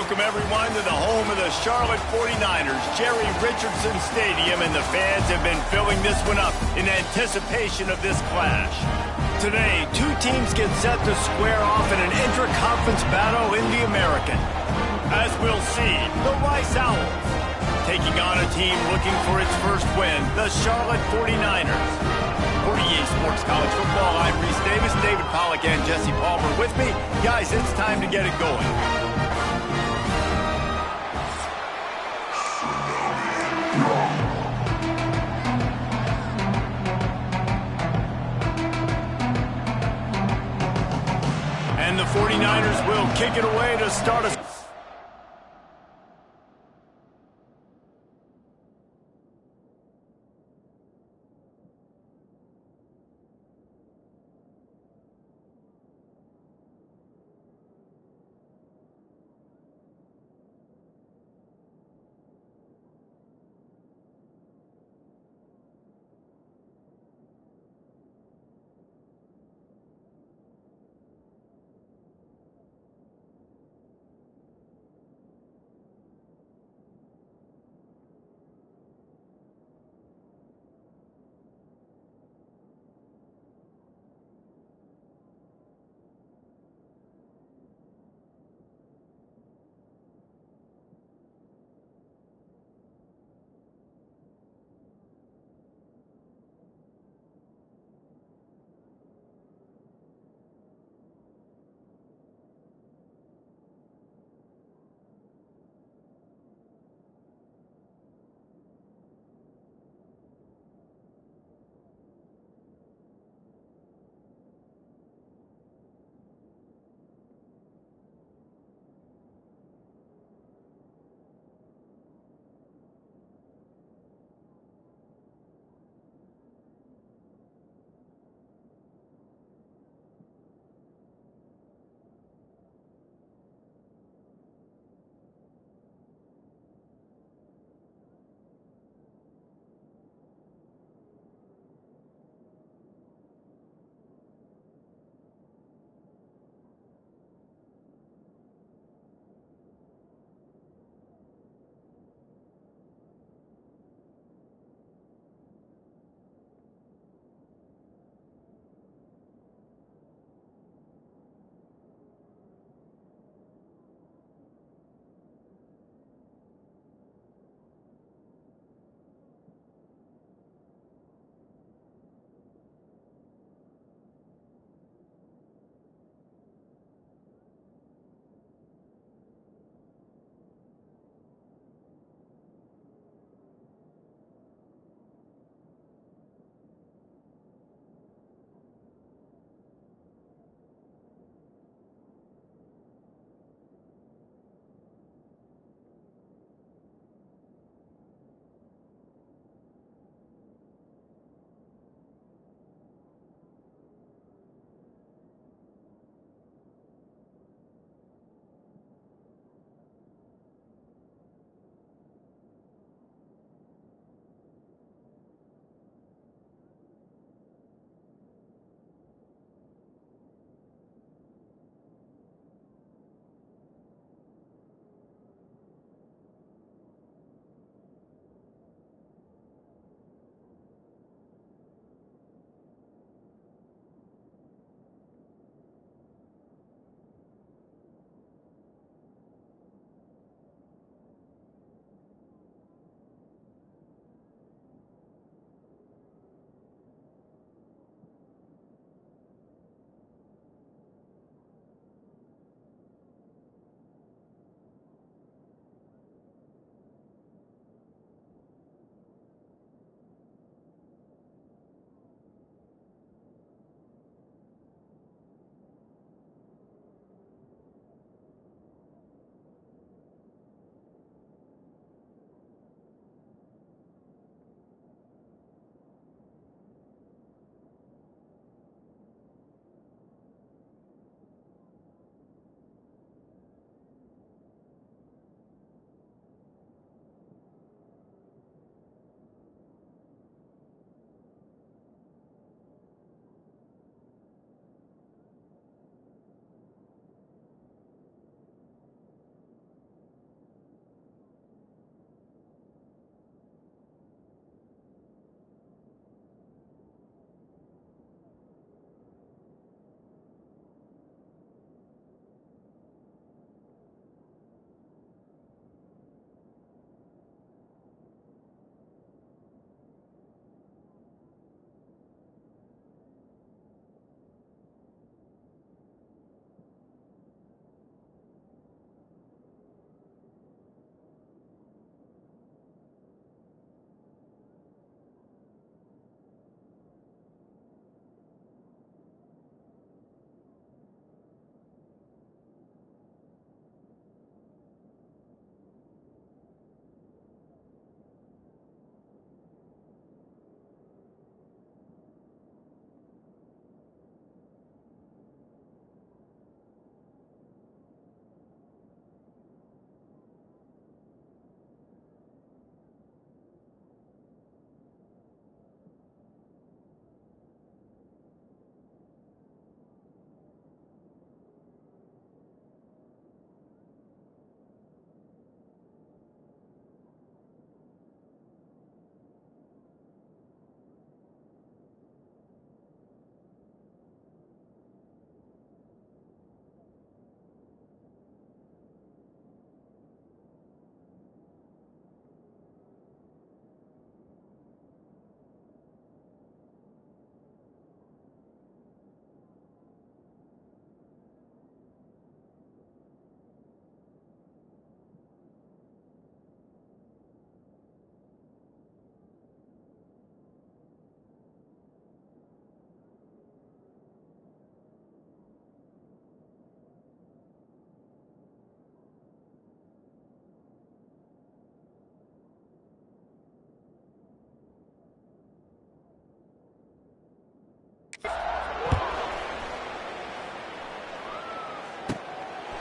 welcome everyone to the home of the Charlotte 49ers, Jerry Richardson Stadium, and the fans have been filling this one up in anticipation of this clash. Today, two teams get set to square off in an intra-conference battle in the American. As we'll see, the Rice Owls taking on a team looking for its first win, the Charlotte 49ers. For EA Sports College Football, I'm Reese Davis, David Pollack, and Jesse Palmer with me. Guys, it's time to get it going. And the 49ers will kick it away to start us.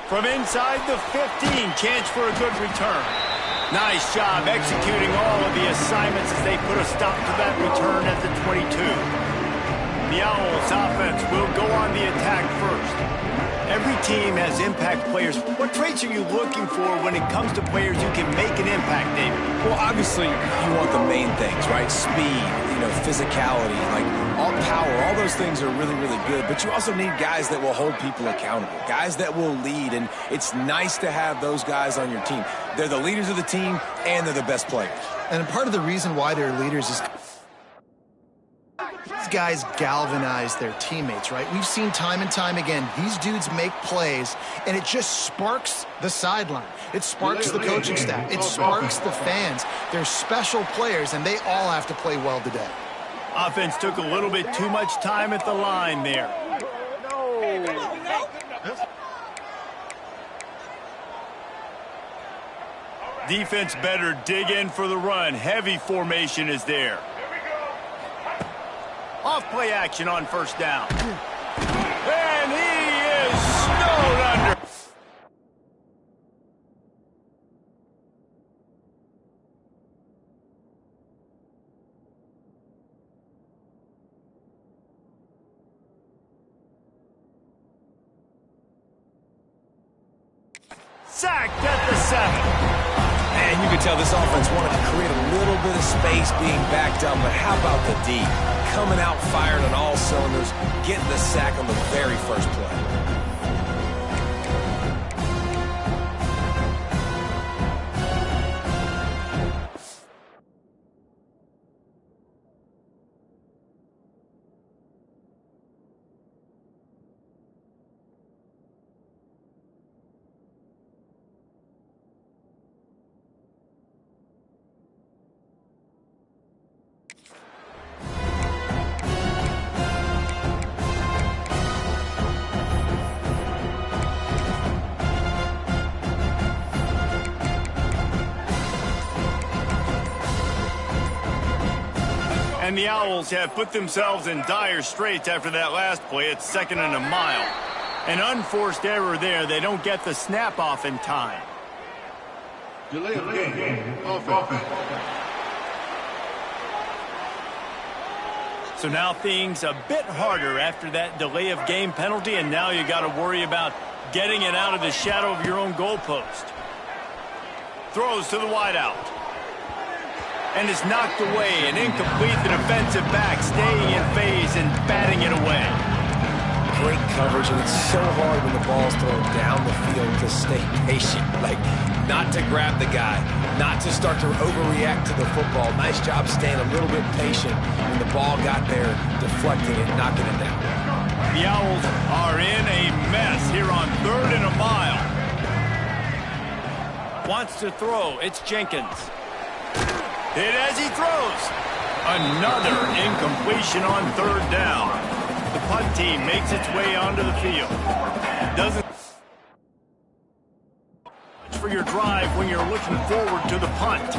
From inside the 15, chance for a good return. Nice job executing all of the assignments as they put a stop to that return at the 22. The Owls offense will go on the attack first. Every team has impact players. What traits are you looking for when it comes to players who can make an impact, David? Well, obviously, you want the main things, right? Speed, physicality, like all power, all those things are really, really good. But you also need guys that will hold people accountable, guys that will lead. And it's nice to have those guys on your team. They're the leaders of the team, and they're the best players. And part of the reason why they're leaders is these guys galvanize their teammates, right? We've seen time and time again, these dudes make plays, and it just sparks the sideline. It sparks the coaching staff. It sparks the fans. They're special players, and they all have to play well today. Offense took a little bit too much time at the line there. Defense better dig in for the run. Heavy formation is there. Off-play action on first down. And he is snowed under. Sacked at the 7. And you can tell this offense wanted to create a little bit of space being backed up, but how about the D? Coming out firing on all cylinders, getting the sack on the very first play. And the Owls have put themselves in dire straits after that last play. It's 2nd and a mile. An unforced error there. They don't get the snap off in time. Delay of game. Offense. So now things a bit harder after that delay of game penalty, and now you got to worry about getting it out of the shadow of your own goalpost. Throws to the wideout. And is knocked away and incomplete. The defensive back staying in phase and batting it away. Great coverage, and it's so hard when the ball's thrown down the field to stay patient. Like, not to grab the guy, not to start to overreact to the football. Nice job staying a little bit patient when the ball got there, deflecting it, knocking it down. The Owls are in a mess here on 3rd and a mile. Wants to throw. It's Jenkins. Hit as he throws. Another incompletion on 3rd down. The punt team makes its way onto the field. Doesn't much for your drive when you're looking forward to the punt.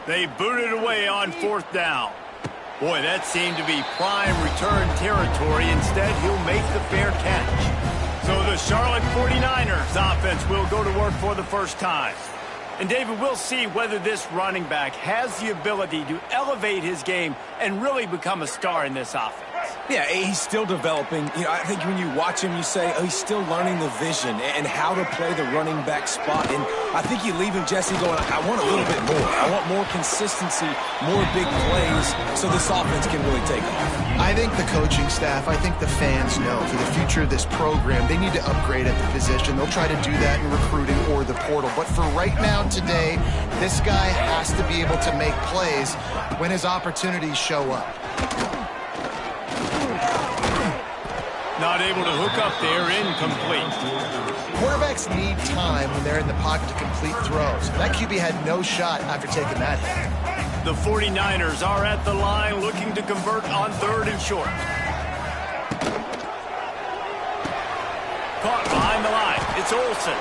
They booted away on 4th down. Boy, that seemed to be prime return territory. Instead, he'll make the fair catch. So the Charlotte 49ers offense will go to work for the first time. And David, we'll see whether this running back has the ability to elevate his game and really become a star in this offense. Yeah, he's still developing. I think when you watch him, you say, oh, he's still learning the vision and how to play the running back spot. And I think you leave him, Jesse, going, I want a little bit more. I want more consistency, more big plays, so this offense can really take off. I think the coaching staff, I think the fans know for the future of this program, they need to upgrade at the position. They'll try to do that in recruiting or the portal. But for right now, today, this guy has to be able to make plays when his opportunities show up. Not able to hook up there, incomplete. Quarterbacks need time when they're in the pocket to complete throws. That QB had no shot after taking that hit. The 49ers are at the line looking to convert on 3rd and short. Caught behind the line. It's Olsen.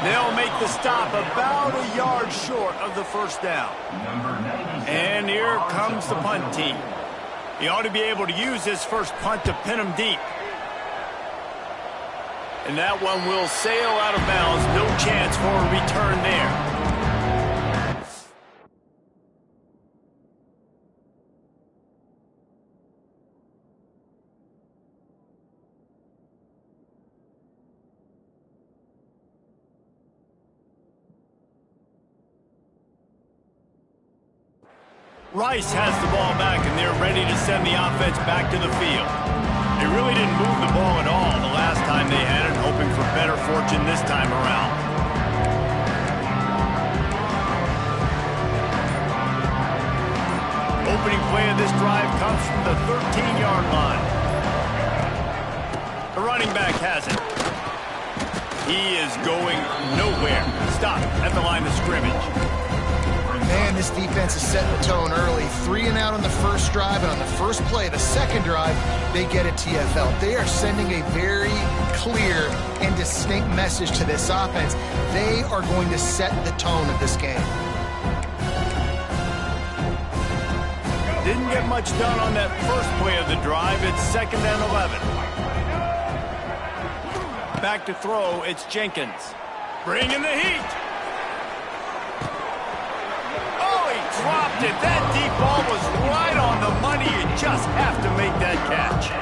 They'll make the stop about a yard short of the first down. And here comes the punt team. He ought to be able to use his first punt to pin him deep. And that one will sail out of bounds. No chance for a return there. Rice has the ball back, and they're ready to send the offense back to the field. They really didn't move the ball at all the last time they had it, hoping for better fortune this time around. Opening play of this drive comes from the 13-yard line. The running back has it. He is going nowhere. Stop at the line of scrimmage. Man, this defense is setting the tone early. 3 and out on the first drive, and on the first play, the second drive, they get a TFL. They are sending a very clear and distinct message to this offense. They are going to set the tone of this game. Didn't get much done on that first play of the drive. It's 2nd and 11. Back to throw, it's Jenkins. Bringing the heat. Dropped it. That deep ball was right on the money. You just have to make that catch.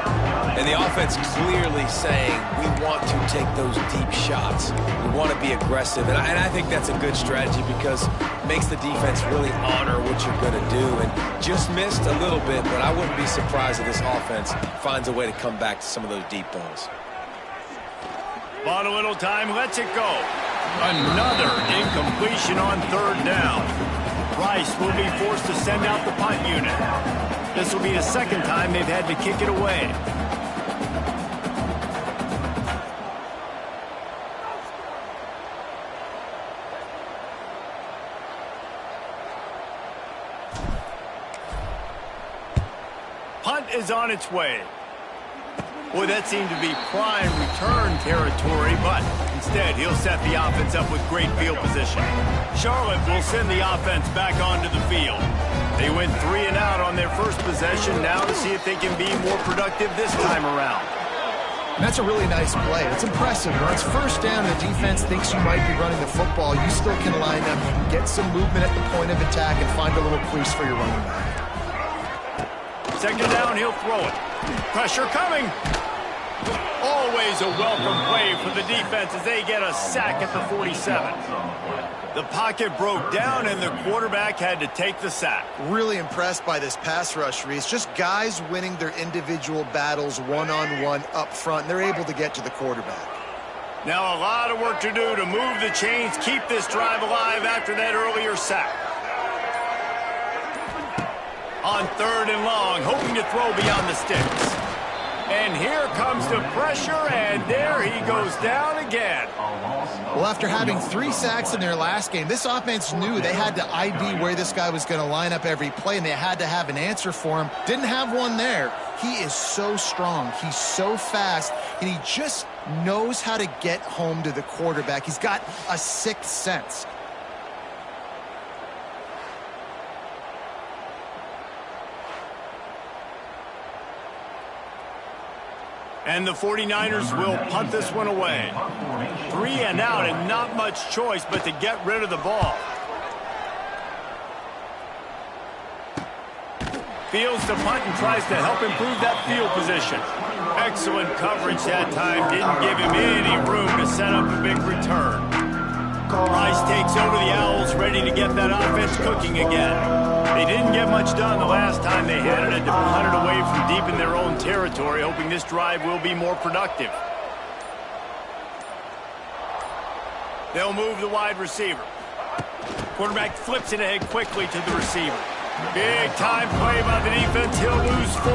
And the offense clearly saying, we want to take those deep shots. We want to be aggressive. And I think that's a good strategy because it makes the defense really honor what you're going to do. And just missed a little bit, but I wouldn't be surprised if this offense finds a way to come back to some of those deep balls. Bought a little time, lets it go. Another incompletion on 3rd down. Rice will be forced to send out the punt unit. This will be the 2nd time they've had to kick it away. Punt is on its way. Boy, that seemed to be prime return territory, but instead he'll set the offense up with great field position. Charlotte will send the offense back onto the field. They went 3 and out on their first possession, now to see if they can be more productive this time around. And that's a really nice play. It's impressive. When it's 1st down and the defense thinks you might be running the football, you still can line up, get some movement at the point of attack, and find a little crease for your running back. 2nd down, he'll throw it. Pressure coming. Always a welcome play for the defense as they get a sack at the 47. The pocket broke down and the quarterback had to take the sack. Really impressed by this pass rush, Reese. Just guys winning their individual battles one-on-one up front. They're able to get to the quarterback. Now a lot of work to do to move the chains, keep this drive alive after that earlier sack. On 3rd and long, hoping to throw beyond the sticks. And here comes the pressure, and there he goes down again. Well, after having 3 sacks in their last game, this offense knew they had to ID where this guy was going to line up every play, and they had to have an answer for him. Didn't have one there. He is so strong. He's so fast, and he just knows how to get home to the quarterback. He's got a 6th sense. And the 49ers will punt this one away. 3 and out and not much choice but to get rid of the ball. Fields to punt and tries to help improve that field position. Excellent coverage that time. Didn't give him any room to set up a big return. Rice takes over the Owls, ready to get that offense cooking again. They didn't get much done the last time they had it. They punted away from deep in their own territory, hoping this drive will be more productive. They'll move the wide receiver. Quarterback flips it ahead quickly to the receiver. Big time play by the defense. He'll lose 4.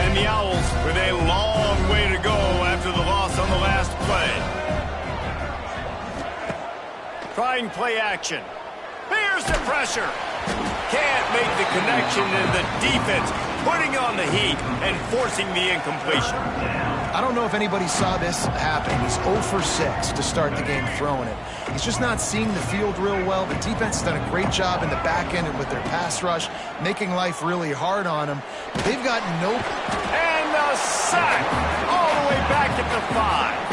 And the Owls with a long way to go after the loss on the last play. Trying play action. Here's the pressure. Can't make the connection, and the defense putting on the heat and forcing the incompletion. I don't know if anybody saw this happening. He's 0 for 6 to start the game throwing it. He's just not seeing the field real well. The defense has done a great job in the back end and with their pass rush, making life really hard on him. But they've got no... And the sack all the way back at the 5.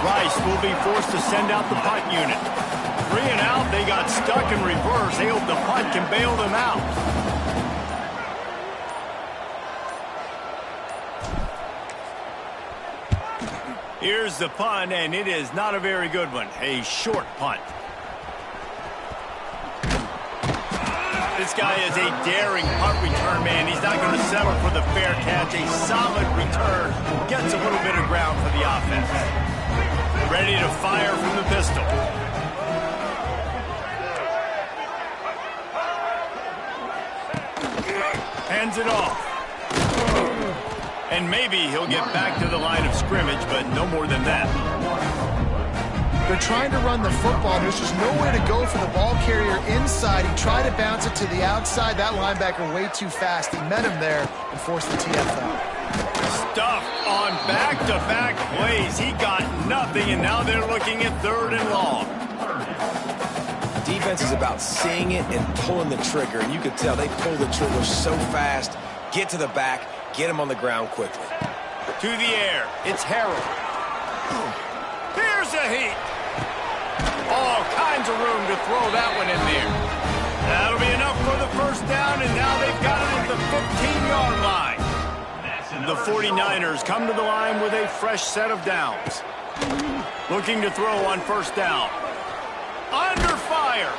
Rice will be forced to send out the punt unit. 3 and out, they got stuck in reverse. They hope the punt can bail them out. Here's the punt, and it is not a very good one. A short punt. This guy is a daring punt return man. He's not going to settle for the fair catch. A solid return. Gets a little bit of ground for the offense. Ready to fire from the pistol. Hands it off. And maybe he'll get back to the line of scrimmage, but no more than that. They're trying to run the football. There's just nowhere to go for the ball carrier inside. He tried to bounce it to the outside. That linebacker way too fast. He met him there and forced the TFL. Stuffed on back-to-back plays. He got nothing, and now they're looking at 3rd and long. Defense is about seeing it and pulling the trigger, and you can tell they pull the trigger so fast, get to the back, get him on the ground quickly. To the air, it's Harrell. Here's a heat. All kinds of room to throw that one in there. That'll be enough for the first down, and now they've got it at the 15-yard line. The 49ers come to the line with a fresh set of downs. Looking to throw on first down. Under fire.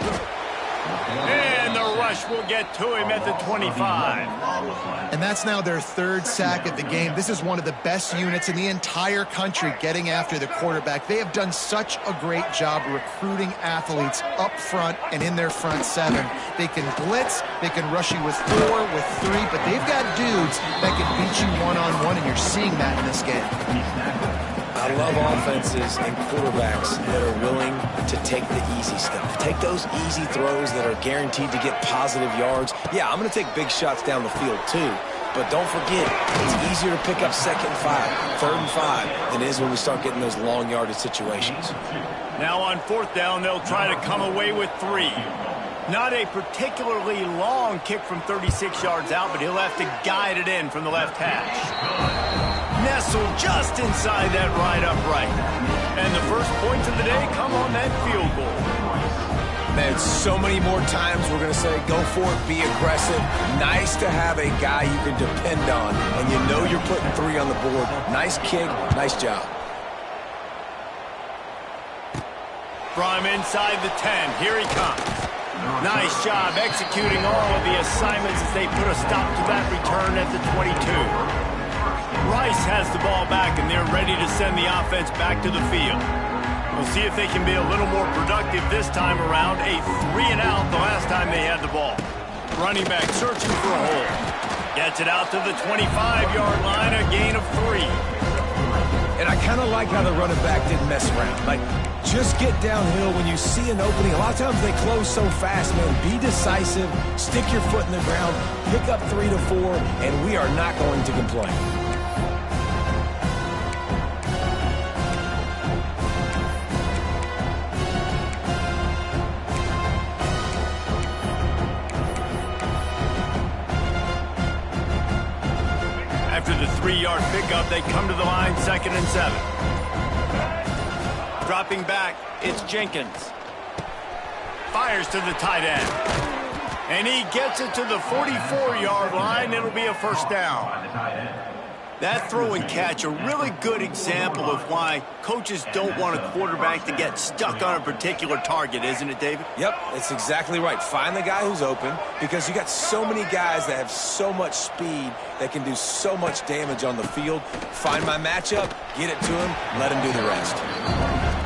And the rush will get to him at the 25. And that's now their 3rd sack of the game. This is one of the best units in the entire country getting after the quarterback. They have done such a great job recruiting athletes up front and in their front 7. They can blitz, they can rush you with 4, with 3, but they've got dudes that can beat you one-on-one, and you're seeing that in this game. I love offenses and quarterbacks that are willing to take the easy stuff. Take those easy throws that are guaranteed to get positive yards. Yeah, I'm going to take big shots down the field too. But don't forget, it's easier to pick up 2nd and 5, 3rd and 5 than it is when we start getting those long yardage situations. Now on 4th down, they'll try to come away with 3. Not a particularly long kick from 36 yards out, but he'll have to guide it in from the left hash. Nestled just inside that right upright. And the first points of the day come on that field goal. Man, so many more times we're going to say, go for it, be aggressive. Nice to have a guy you can depend on, and you know you're putting 3 on the board. Nice kick, nice job. From inside the 10, here he comes. Nice job executing all of the assignments as they put a stop to that return at the 22. Rice has the ball back, and they're ready to send the offense back to the field. We'll see if they can be a little more productive this time around. A 3 and out the last time they had the ball. Running back searching for a hole. Gets it out to the 25-yard line, a gain of 3. And I kind of like how the running back didn't mess around. Like, just get downhill when you see an opening. A lot of times they close so fast, man. Be decisive, stick your foot in the ground, pick up 3 to 4, and we are not going to complain. After the 3-yard pickup, they come to the line 2nd and 7. Dropping back, it's Jenkins. Fires to the tight end. And he gets it to the 44-yard line. It'll be a first down. That throw and catch, a really good example of why coaches don't want a quarterback to get stuck on a particular target, isn't it, David? Yep, that's exactly right. Find the guy who's open, because you got so many guys that have so much speed that can do so much damage on the field. Find my matchup, get it to him, let him do the rest.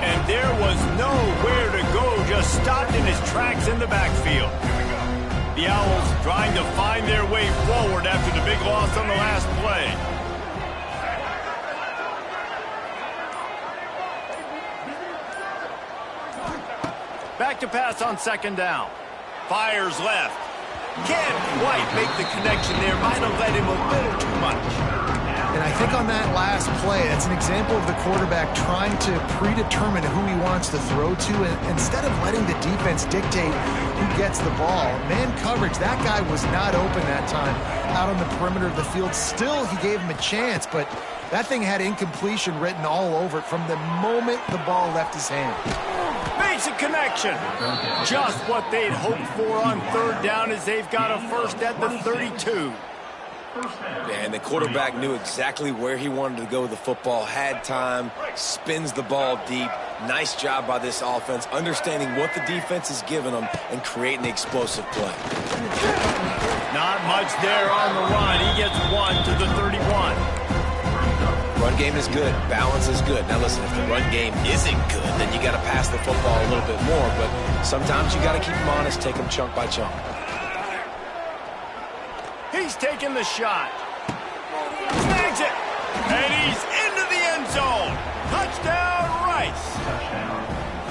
And there was nowhere to go, just stopped in his tracks in the backfield. The Owls trying to find their way forward after the big loss on the last play. Back to pass on 2nd down. Fires left. Can't quite make the connection there. Might have led him a little too much. And I think on that last play, that's an example of the quarterback trying to predetermine who he wants to throw to, and instead of letting the defense dictate who gets the ball. Man coverage, that guy was not open that time out on the perimeter of the field. Still, he gave him a chance, but that thing had incompletion written all over it from the moment the ball left his hand. Makes a connection. Just what they'd hoped for on third down as they've got a first at the 32. Yeah, and the quarterback knew exactly where he wanted to go with the football, had time, spins the ball deep. Nice job by this offense, understanding what the defense is giving them and creating the explosive play. Not much there on the run. He gets one to the 31. Run game is good. Balance is good. Now listen, if the run game isn't good, then you got to pass the football a little bit more. But sometimes you got to keep them honest, take them chunk by chunk. He's taking the shot. Snags it. And he's into the end zone. Touchdown, Rice.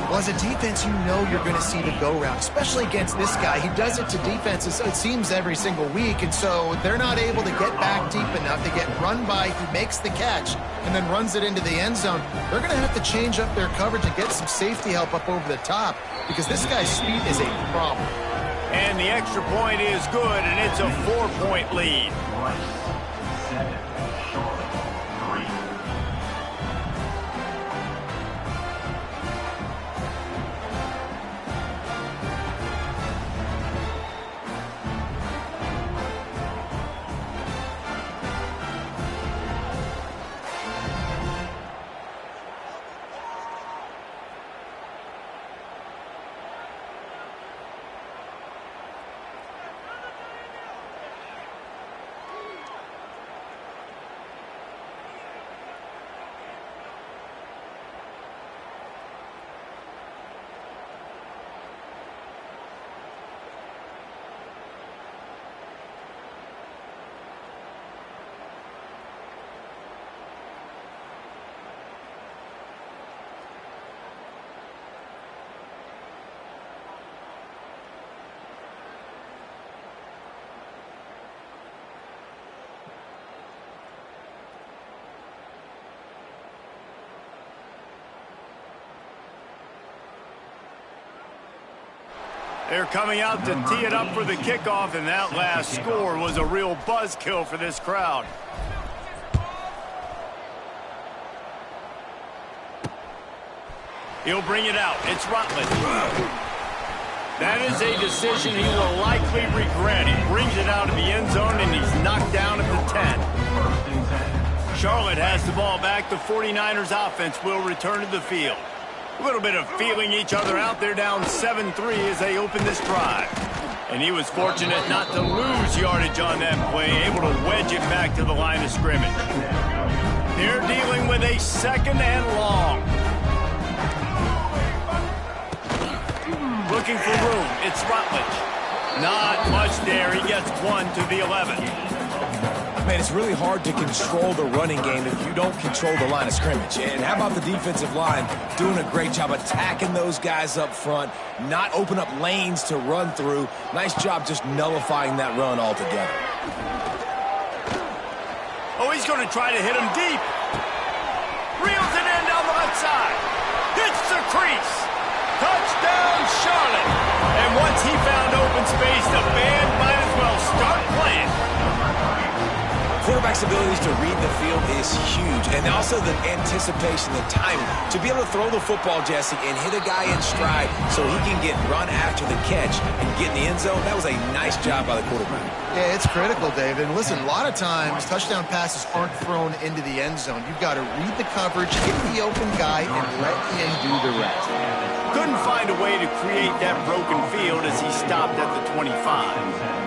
Well, as a defense, you know you're going to see the go route, especially against this guy. He does it to defenses, it seems, every single week, and so they're not able to get back deep enough. They get run by, he makes the catch, and then runs it into the end zone. They're going to have to change up their coverage and get some safety help up over the top because this guy's speed is a problem. And the extra point is good, and it's a 4-point lead. They're coming out to tee it up for the kickoff, and that last score was a real buzzkill for this crowd. He'll bring it out. It's Rutledge. That is a decision he will likely regret. He brings it out of the end zone, and he's knocked down at the 10. Charlotte has the ball back. The 49ers offense will return to the field. A little bit of feeling each other out there, down 7-3 as they open this drive. And he was fortunate not to lose yardage on that play, able to wedge it back to the line of scrimmage. They're dealing with a second and long. Looking for room. It's Rutledge. Not much there. He gets one to the 11. Man, it's really hard to control the running game if you don't control the line of scrimmage. And how about the defensive line doing a great job attacking those guys up front, not open up lanes to run through. Nice job just nullifying that run altogether. Oh, he's going to try to hit him deep. Reels it in down the left side. Hits the crease. Touchdown, Charlotte. And once he found open space, the band might as well start playing. Quarterback's abilities to read the field is huge, and also the anticipation, the timing. To be able to throw the football, Jesse, and hit a guy in stride so he can get run after the catch and get in the end zone, that was a nice job by the quarterback. Yeah, it's critical, David. And listen, a lot of times touchdown passes aren't thrown into the end zone. You've got to read the coverage, hit the open guy, and let him do the rest. Couldn't find a way to create that broken field as he stopped at the 25.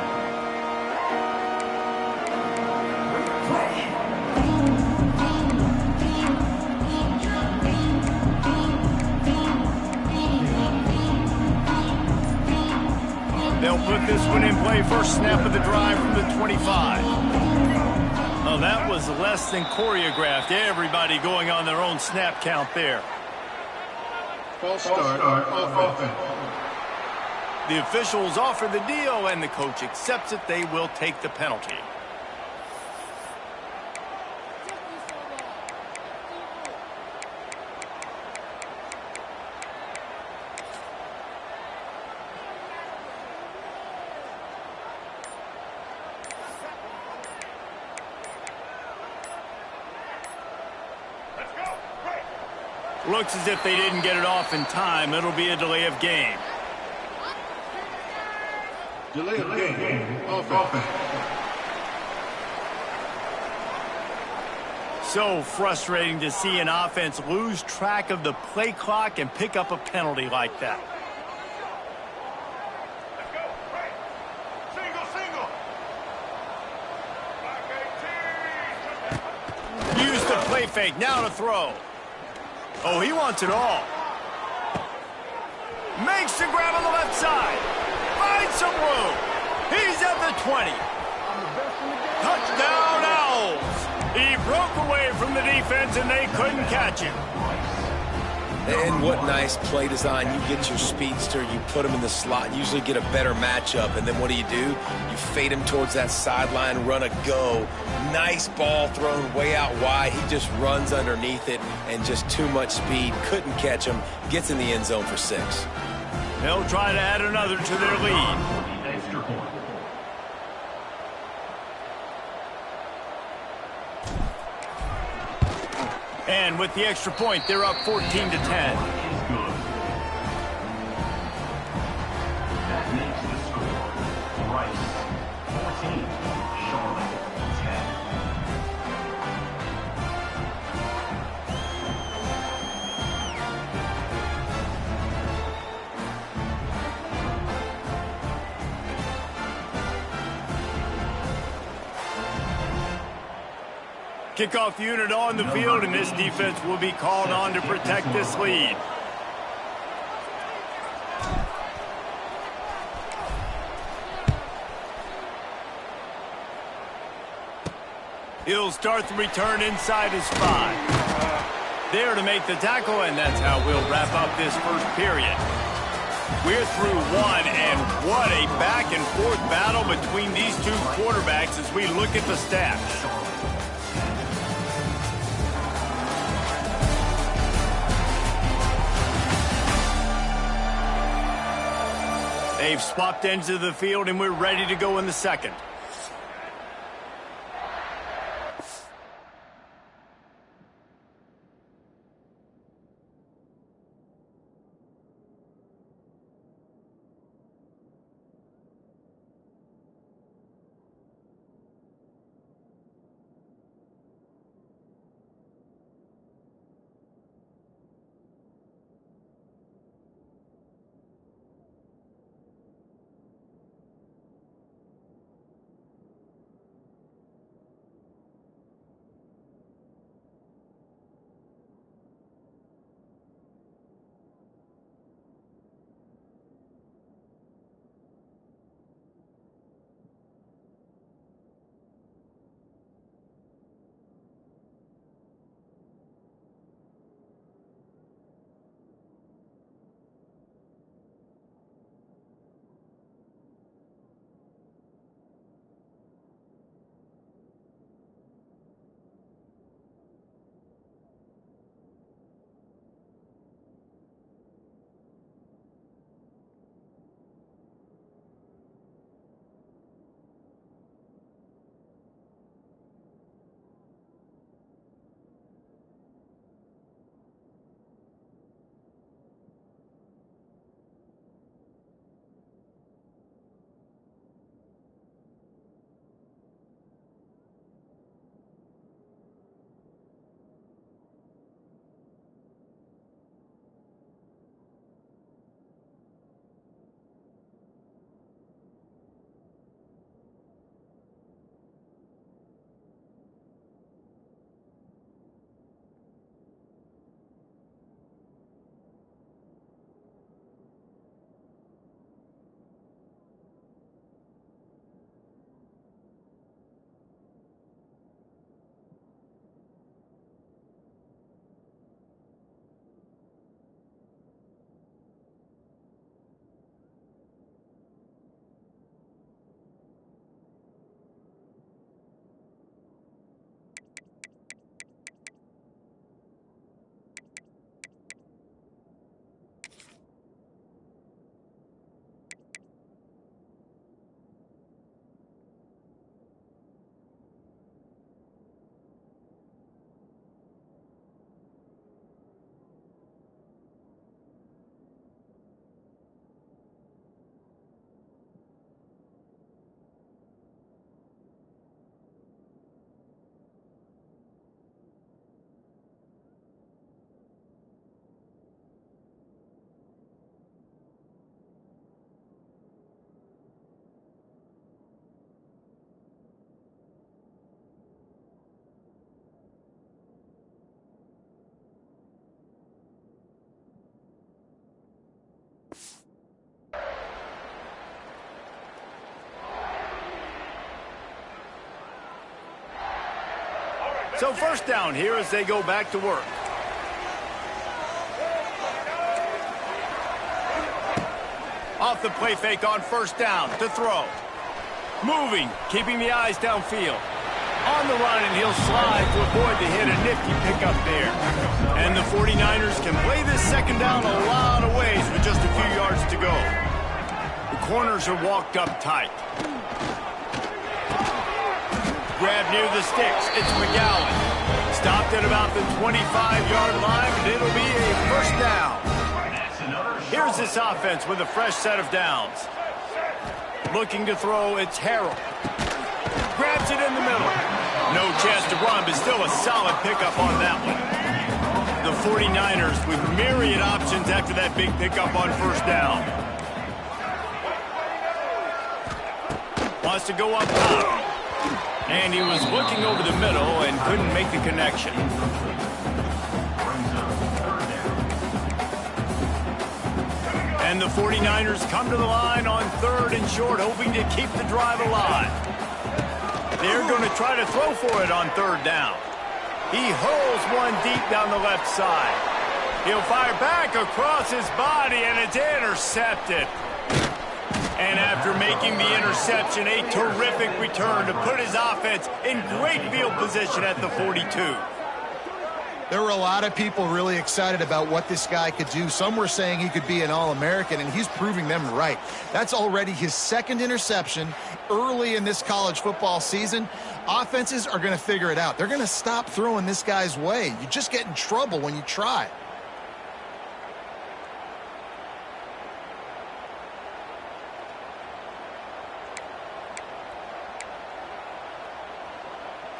They'll put this one in play. First snap of the drive from the 25. Oh, that was less than choreographed. Everybody going on their own snap count there. False start off offense. The officials offer the deal, and the coach accepts it. They will take the penalty. Looks as if they didn't get it off in time. It'll be a delay of game. Delay of game. Offense. So frustrating to see an offense lose track of the play clock and pick up a penalty like that. Let's go. Right. Single. Use the play fake. Now to throw. Oh, he wants it all. Makes the grab on the left side. Finds some room. He's at the 20. Touchdown, Owls. He broke away from the defense, and they couldn't catch him. And what nice play design. You get your speedster, you put him in the slot, usually get a better matchup, and then what do? You fade him towards that sideline, run a go. Nice ball thrown way out wide. He just runs underneath it, and just too much speed. Couldn't catch him. Gets in the end zone for 6. They'll try to add another to their lead. And with the extra point, they're up 14-10. That makes the score. Rice, 14. Charlotte, 10. Kickoff unit on the field, and this defense will be called on to protect this lead. He'll start the return inside his 5. There to make the tackle, and that's how we'll wrap up this first period. We're through one, and what a back-and-forth battle between these two quarterbacks as we look at the stats. They've swapped ends of the field, and we're ready to go in the second. So first down here as they go back to work. Off the play fake on first down to throw. Moving, keeping the eyes downfield. On the run, and he'll slide to avoid the hit. A nifty pickup there. And the 49ers can play this second down a lot of ways with just a few yards to go. The corners are walked up tight. Grab near the sticks. It's McGowan. Stopped at about the 25-yard line, and it'll be a first down. Here's this offense with a fresh set of downs. Looking to throw, it's Harrell. Grabs it in the middle. No chance to run, but still a solid pickup on that one. The 49ers with myriad options after that big pickup on first down. Wants to go up top. And he was looking over the middle and couldn't make the connection. And the 49ers come to the line on 3rd and short, hoping to keep the drive alive. They're going to try to throw for it on 3rd down. He hurls one deep down the left side. He'll fire back across his body, and it's intercepted. And after making the interception, a terrific return to put his offense in great field position at the 42. There were a lot of people really excited about what this guy could do. Some were saying he could be an All-American, and he's proving them right. That's already his 2nd interception early in this college football season. Offenses are going to figure it out. They're going to stop throwing this guy's way. You just get in trouble when you try.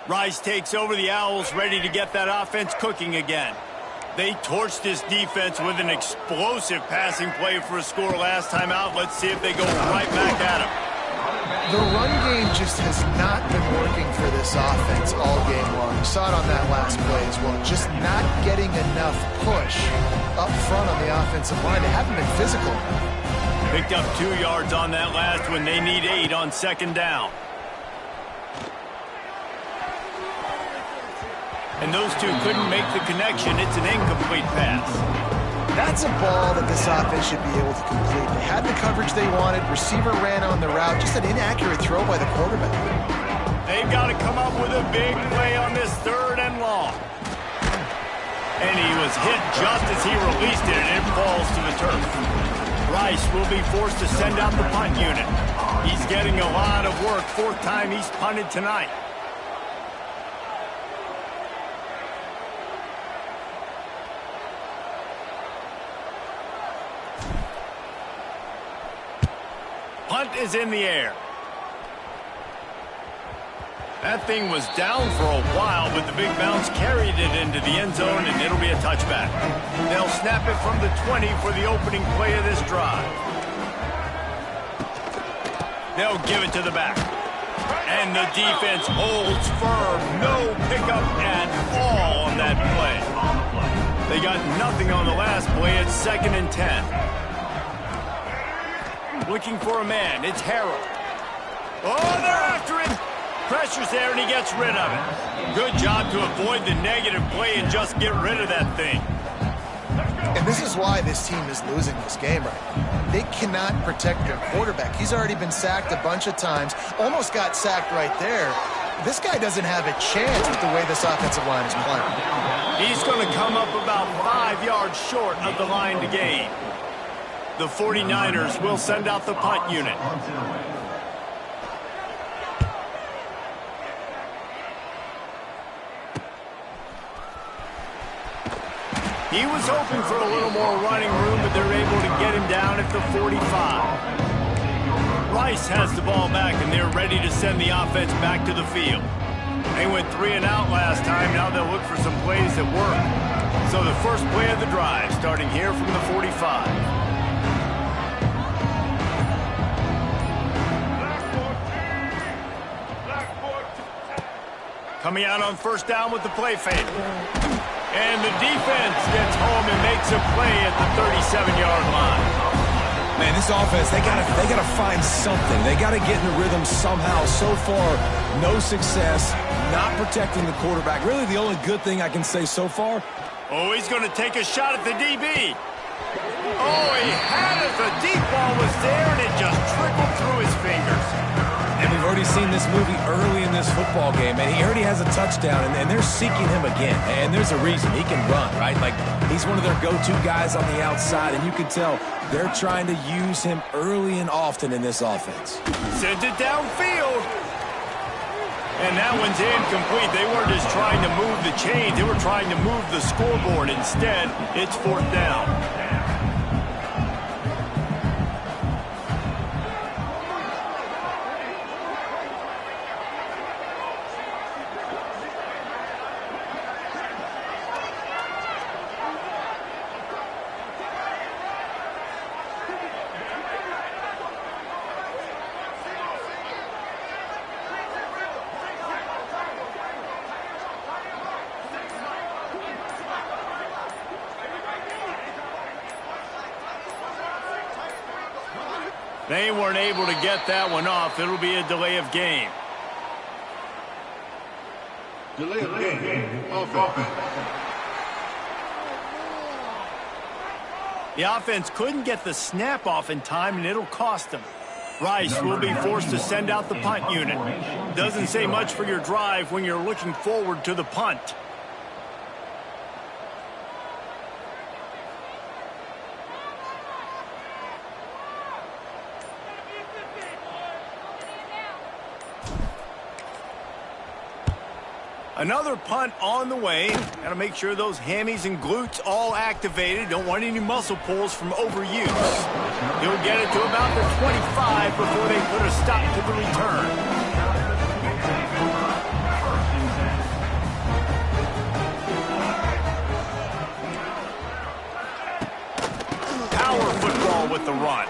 Rice takes over the Owls, ready to get that offense cooking again. They torched this defense with an explosive passing play for a score last time out. Let's see if they go right back at him. The run game just has not been working for this offense all game long. You saw it on that last play as well. Just not getting enough push up front on the offensive line. They haven't been physical enough. Picked up 2 yards on that last one. They need 8 on 2nd down. And those two couldn't make the connection. It's an incomplete pass. That's a ball that this offense should be able to complete. They had the coverage they wanted. Receiver ran on the route. Just an inaccurate throw by the quarterback. They've got to come up with a big play on this 3rd and long. And he was hit just as he released it, and it falls to the turf. Rice will be forced to send out the punt unit. He's getting a lot of work. 4th time he's punted tonight. Punt is in the air. That thing was down for a while, but the big bounce carried it into the end zone, and it'll be a touchback. They'll snap it from the 20 for the opening play of this drive. They'll give it to the back. And the defense holds firm. No pickup at all on that play. They got nothing on the last play. It's 2nd and 10. Looking for a man. It's Harrell. Oh, they're after him. Pressure's there, and he gets rid of it. Good job to avoid the negative play and just get rid of that thing. And this is why this team is losing this game right now. They cannot protect their quarterback. He's already been sacked a bunch of times. Almost got sacked right there. This guy doesn't have a chance with the way this offensive line is playing. He's going to come up about 5 yards short of the line to gain. The 49ers will send out the punt unit. He was hoping for a little more running room, but they're able to get him down at the 45. Rice has the ball back, and they're ready to send the offense back to the field. They went 3 and out last time. Now they'll look for some plays that work. So the first play of the drive, starting here from the 45. Coming out on first down with the play fake. And the defense gets home and makes a play at the 37-yard line. Man, this offense, they gotta find something. They gotta get in the rhythm somehow. So far, no success, not protecting the quarterback. Really, the only good thing I can say so far. Oh, he's going to take a shot at the DB. Oh, he had it. The deep ball was there, and it just trickled through his fingers. And we've already seen this movie early in this football game, and he already has a touchdown, and they're seeking him again. And there's a reason. He can run, right? Like, he's one of their go-to guys on the outside, and you can tell they're trying to use him early and often in this offense. Sends it downfield. And that one's incomplete. They weren't just trying to move the chains. They were trying to move the scoreboard. Instead, it's 4th down. They weren't able to get that one off. It'll be a delay of game. Delay of game. Offense. The offense couldn't get the snap off in time, and it'll cost them. Rice will be forced to send out the punt unit. Doesn't say much for your drive when you're looking forward to the punt. Another punt on the way. Got to make sure those hammies and glutes all activated. Don't want any muscle pulls from overuse. He'll get it to about the 25 before they put a stop to the return. Power football with the run.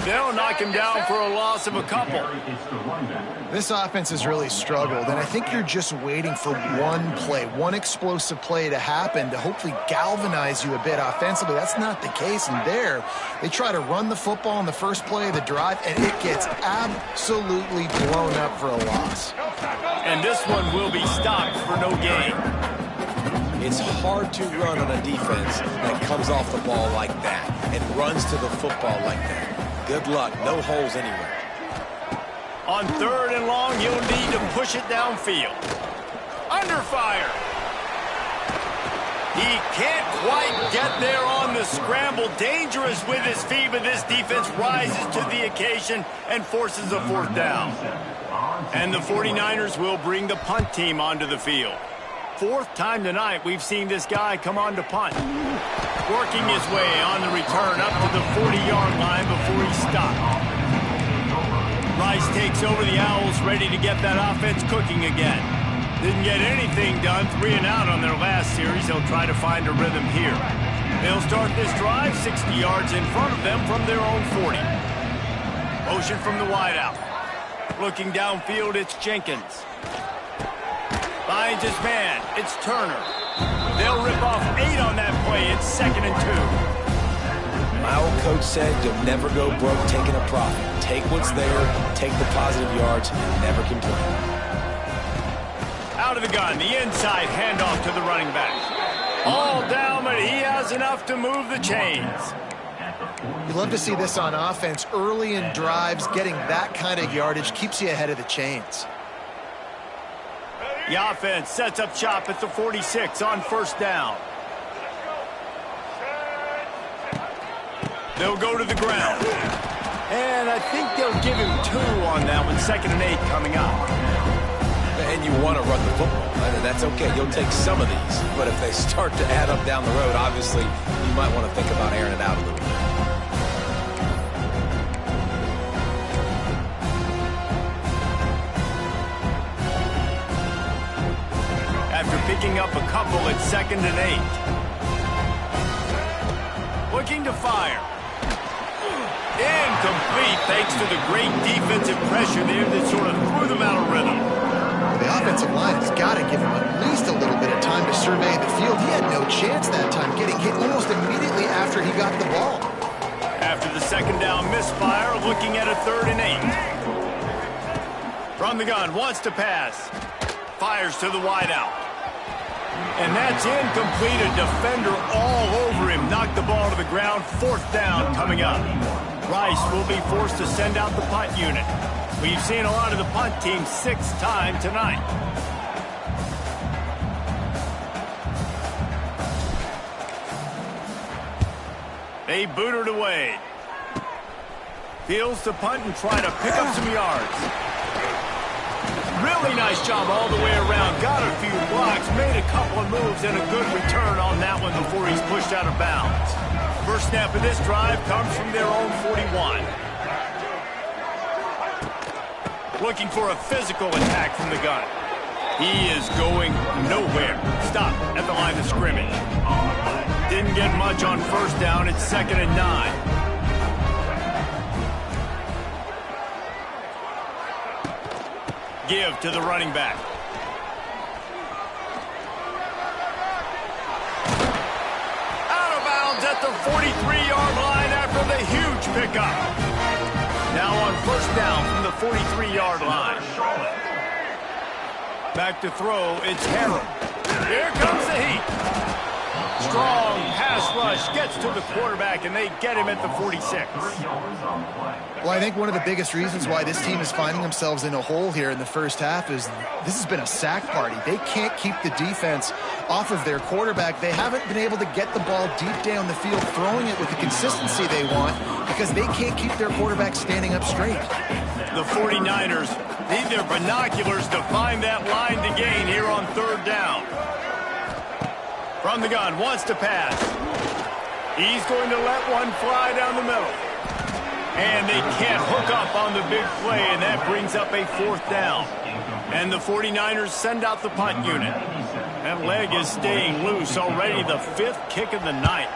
They'll knock him down for a loss of a couple. This offense has really struggled, and I think you're just waiting for one play, one explosive play to happen to hopefully galvanize you a bit offensively. That's not the case, and there, they try to run the football in the first play of the drive, and it gets absolutely blown up for a loss. And this one will be stopped for no gain. It's hard to run on a defense that comes off the ball like that and runs to the football like that. Good luck. No holes anywhere. On 3rd and long, you'll need to push it downfield. Under fire. He can't quite get there on the scramble. Dangerous with his feet, but this defense rises to the occasion and forces a 4th down. And the 49ers will bring the punt team onto the field. 4th time tonight we've seen this guy come on to punt. Working his way on the return up to the 40-yard line before he stopped. Rice takes over the Owls, ready to get that offense cooking again. Didn't get anything done, 3 and out on their last series. They'll try to find a rhythm here. They'll start this drive 60 yards in front of them from their own 40. Motion from the wideout. Looking downfield, it's Jenkins. Finds his man, it's Turner. They'll rip off 8 on that play. It's 2nd and 2. My old coach said you'll never go broke taking a profit. Take what's there, take the positive yards, and never complain. Out of the gun, the inside handoff to the running back. All down, but he has enough to move the chains. You love to see this on offense. Early in drives, getting that kind of yardage keeps you ahead of the chains. The offense sets up shop at the 46 on 1st down. They'll go to the ground. And I think they'll give him 2 on that one. 2nd and 8 coming up. And you want to run the football. That's okay. You'll take some of these. But if they start to add up down the road, obviously, you might want to think about airing it out a little bit. After picking up a couple, it's 2nd and 8. Looking to fire. Incomplete thanks to the great defensive pressure there that sort of threw them out of rhythm. The offensive line has got to give him at least a little bit of time to survey the field. He had no chance that time, getting hit almost immediately after he got the ball. After the second down misfire, looking at a 3rd and 8. From the gun, wants to pass. Fires to the wideout. And that's incomplete. A defender all over him. Knocked the ball to the ground. 4th down coming up. Rice will be forced to send out the punt unit. We've seen a lot of the punt team 6th time tonight. They boot it away. Fields to punt and try to pick up some yards. Really nice job all the way around. Got a few blocks, made a couple of moves, and a good return on that one before he's pushed out of bounds. First snap of this drive comes from their own 41. Looking for a physical attack from the gun. He is going nowhere. Stop at the line of scrimmage. Didn't get much on 1st down. It's 2nd and 9. Give to the running back. Out of bounds at the 43-yard line after the huge pickup. Now on 1st down from the 43-yard line. Back to throw, it's Harrell. Here comes the heat. Strong pass rush gets to the quarterback, and they get him at the 46. Well, I think one of the biggest reasons why this team is finding themselves in a hole here in the first half is this has been a sack party. They can't keep the defense off of their quarterback. They haven't been able to get the ball deep down the field, throwing it with the consistency they want because they can't keep their quarterback standing up straight. The 49ers need their binoculars to find that line to gain here on 3rd down. From the gun, wants to pass. He's going to let one fly down the middle. And they can't hook up on the big play, and that brings up a 4th down. And the 49ers send out the punt unit. That leg is staying loose already, the 5th kick of the night.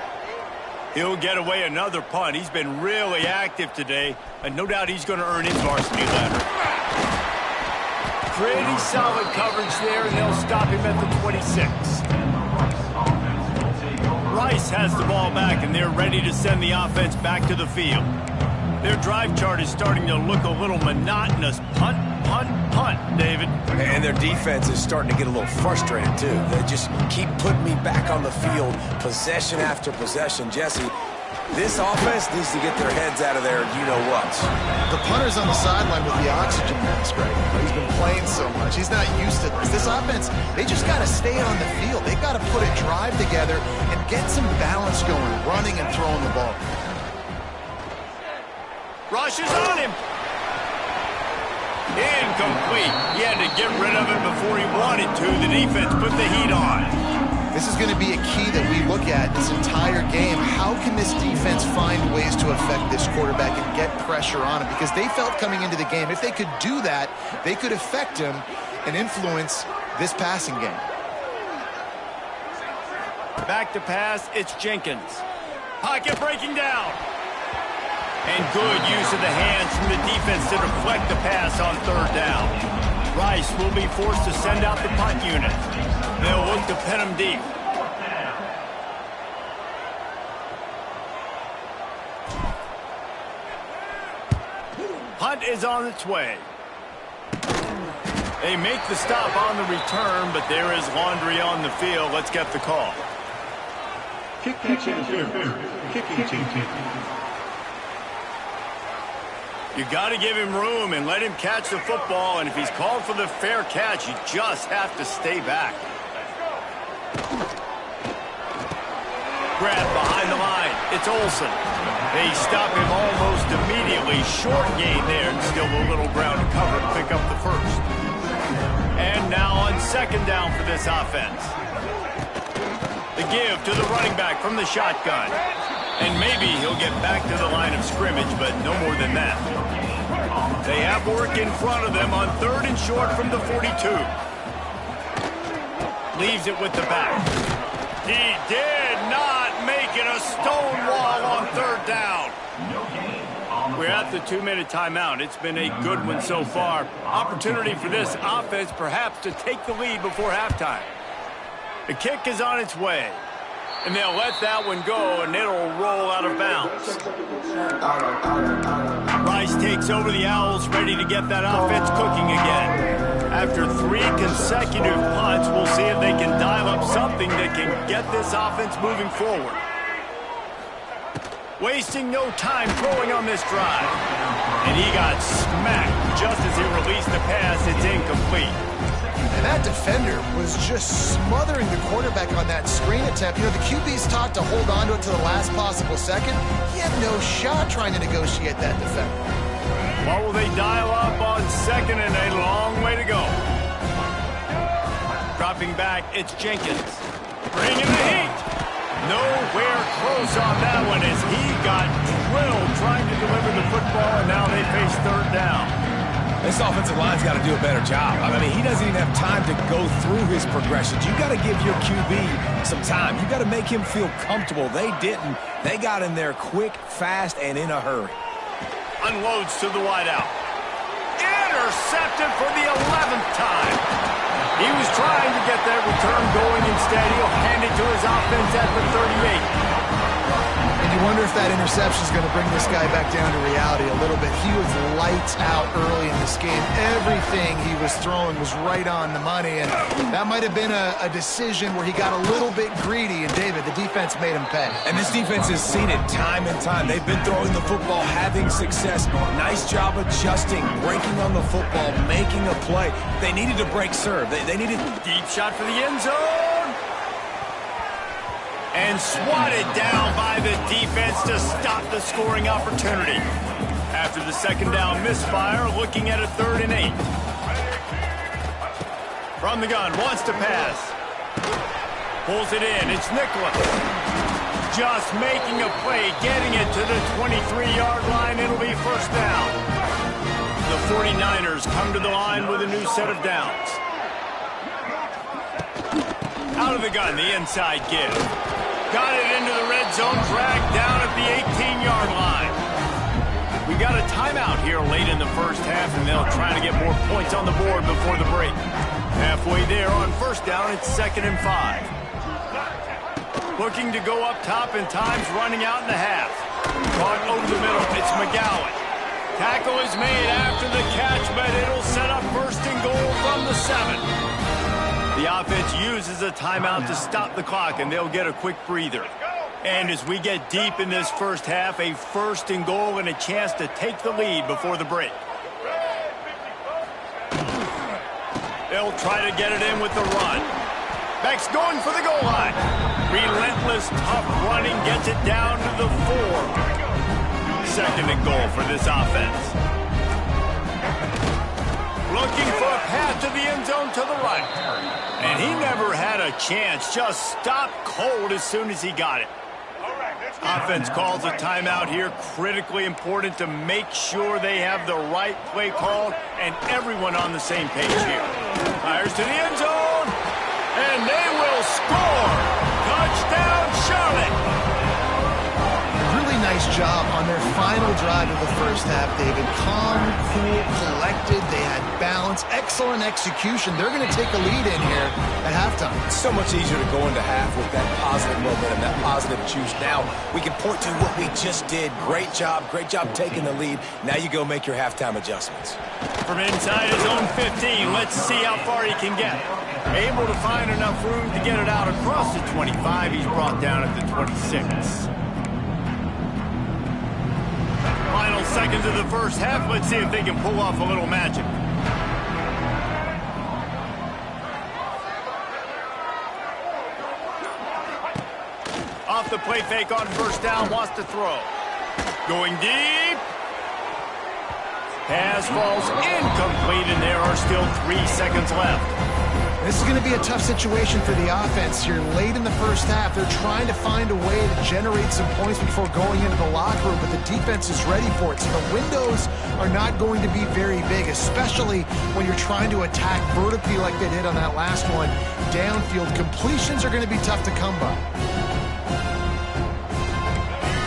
He'll get away another punt. He's been really active today, and no doubt he's going to earn his varsity letter. Pretty solid coverage there, and they'll stop him at the 26. Rice has the ball back, and they're ready to send the offense back to the field. Their drive chart is starting to look a little monotonous. Punt, punt, punt, David. And their defense is starting to get a little frustrated, too. They just keep putting me back on the field, possession after possession. Jesse, this offense needs to get their heads out of there, you-know-what. The punter's on the sideline with the oxygen mask right now. He's been playing so much. He's not used to this. This offense, they just got to stay on the field. They got to put a drive together and get some balance going, running and throwing the ball. Rush is on him. Incomplete. He had to get rid of it before he wanted to. The defense put the heat on. This is going to be a key that we look at this entire game. How can this defense find ways to affect this quarterback and get pressure on him? Because they felt coming into the game, if they could do that, they could affect him and influence this passing game. Back to pass, it's Jenkins. Pocket breaking down. And good use of the hands from the defense to deflect the pass on 3rd down. Rice will be forced to send out the punt unit. They'll look to pin him deep. Punt is on its way. They make the stop on the return, but there is laundry on the field. Let's get the call. Kicking team. You got to give him room and let him catch the football, and if he's called for the fair catch, you just have to stay back. Grab behind the line. It's Olsen. They stop him almost immediately. Short gain there, and still a little ground to cover to pick up the first. And now on 2nd down for this offense. The give to the running back from the shotgun. And maybe he'll get back to the line of scrimmage, but no more than that. They have work in front of them on 3rd and short from the 42. Leaves it with the back. He did not make it a stone wall on 3rd down. We're at the 2-minute timeout. It's been a good one so far. Opportunity for this offense perhaps to take the lead before halftime. The kick is on its way. And they'll let that one go, and it'll roll out of bounds. Rice takes over the Owls, ready to get that offense cooking again. After 3 consecutive punts, we'll see if they can dial up something that can get this offense moving forward. Wasting no time throwing on this drive. And he got smacked just as he released the pass. It's incomplete. And that defender was just smothering the quarterback on that screen attempt. You know, the QB's taught to hold on to it to the last possible second. He had no shot trying to negotiate that defender. What will they dial up on second and a long way to go? Dropping back, it's Jenkins. Bringing the heat. Nowhere close on that one as he got drilled trying to deliver the football, and now they face third down. This offensive line's got to do a better job. I mean, he doesn't even have time to go through his progressions. You got to give your QB some time. You got to make him feel comfortable. They didn't. They got in there quick, fast, and in a hurry. Unloads to the wideout. Intercepted for the 11th time. He was trying to get that return going. Instead, he'll hand it to his offense at the 38. And you wonder if that interception is going to bring this guy back down to reality a little bit. He was lights out early in this game. Everything he was throwing was right on the money, and that might have been a decision where he got a little bit greedy, and David, the defense made him pay. And this defense has seen it time and time. They've been throwing the football, having success. Nice job adjusting, breaking on the football, making a play. They needed to break serve. They needed... Deep shot for the end zone. And swatted down by the defense to stop the scoring opportunity. After the second down misfire, looking at a 3rd and 8. From the gun, wants to pass. Pulls it in, it's Nicholas. Just making a play, getting it to the 23-yard line. It'll be first down. The 49ers come to the line with a new set of downs. Out of the gun, the inside give. Got it into the red zone, dragged down at the 18-yard line. We got a timeout here late in the first half, and they'll try to get more points on the board before the break. Halfway there on first down, it's 2nd and 5. Looking to go up top, and time's running out in the half. Caught over the middle, it's McGowan. Tackle is made after the catch, but it'll set up 1st and goal from the 7. The offense uses a timeout to stop the clock, and they'll get a quick breather. And as we get deep in this first half, a 1st and goal and a chance to take the lead before the break. They'll try to get it in with the run. Beck's going for the goal line. Relentless, tough running gets it down to the 4. 2nd and goal for this offense. Looking for a path to the end zone to the right. And he never had a chance. Just stopped cold as soon as he got it. Offense calls a timeout here. Critically important to make sure they have the right play called and everyone on the same page here. Fires to the end zone. And they will score. Touchdown, Charlotte. Really nice job on their final drive of the first half, David. Calm, cool, collected. They had balance. Excellent execution. They're going to take a lead in here at halftime. It's so much easier to go into half with that positive momentum, that positive juice. Now we can point to what we just did. Great job taking the lead. Now you go make your halftime adjustments. From inside his own 15, let's see how far he can get. Able to find enough room to get it out across the 25. He's brought down at the 26. Final seconds of the first half. Let's see if they can pull off a little magic. Off the play fake on first down, wants to throw. Going deep. Pass falls incomplete, and there are still 3 seconds left. This is going to be a tough situation for the offense here. Late in the first half, they're trying to find a way to generate some points before going into the locker room, but the defense is ready for it. So the windows are not going to be very big, especially when you're trying to attack vertically like they did on that last one. Downfield completions are going to be tough to come by.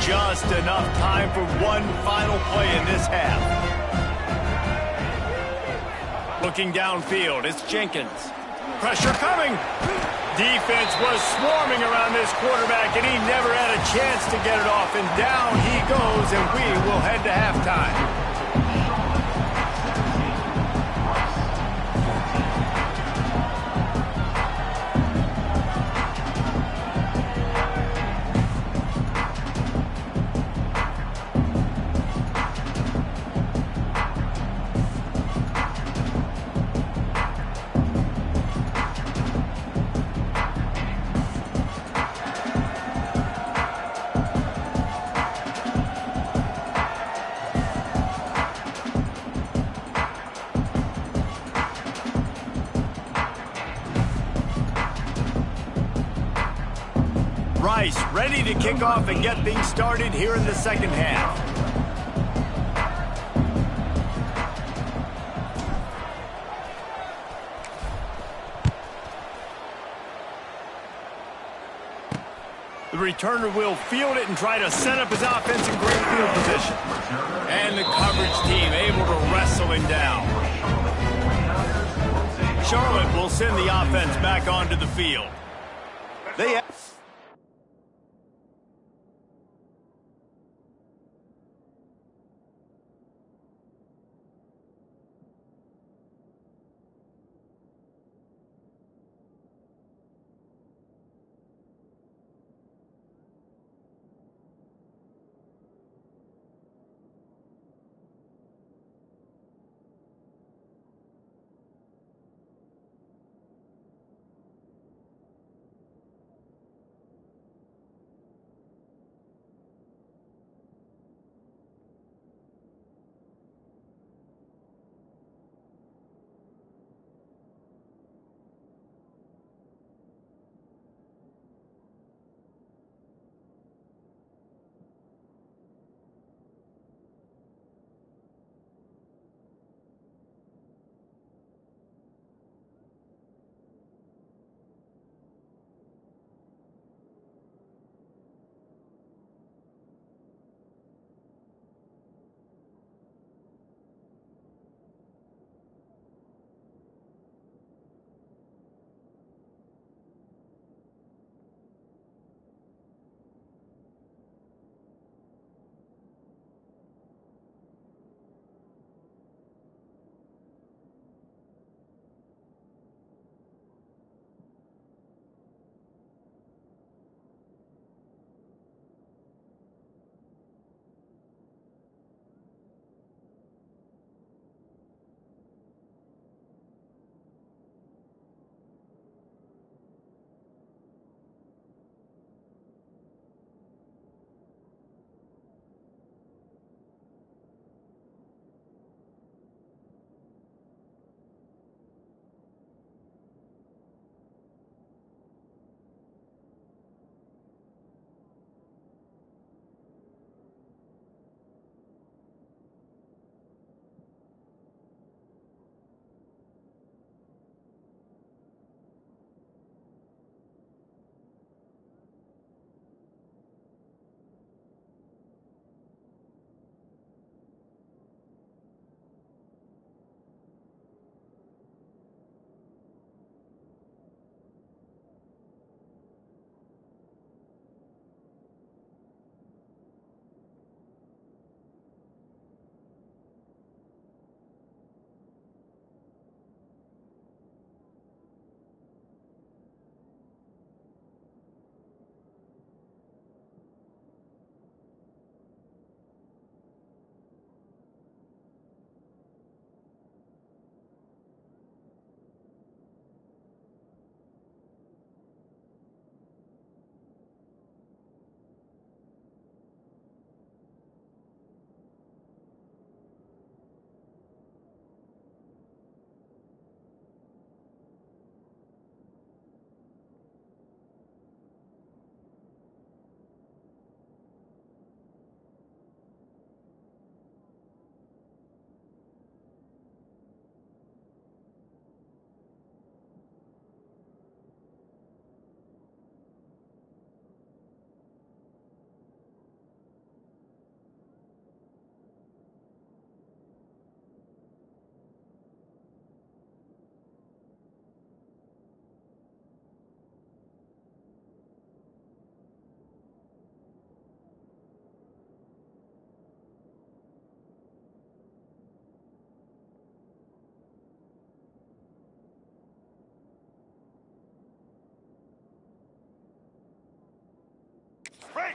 Just enough time for one final play in this half. Looking downfield, it's Jenkins. Pressure coming. Defense was swarming around this quarterback, and he never had a chance to get it off. And down he goes, and we will head to halftime. Rice ready to kick off and get things started here in the second half. The returner will field it and try to set up his offense in great field position. And the coverage team able to wrestle him down. Charlotte will send the offense back onto the field. They have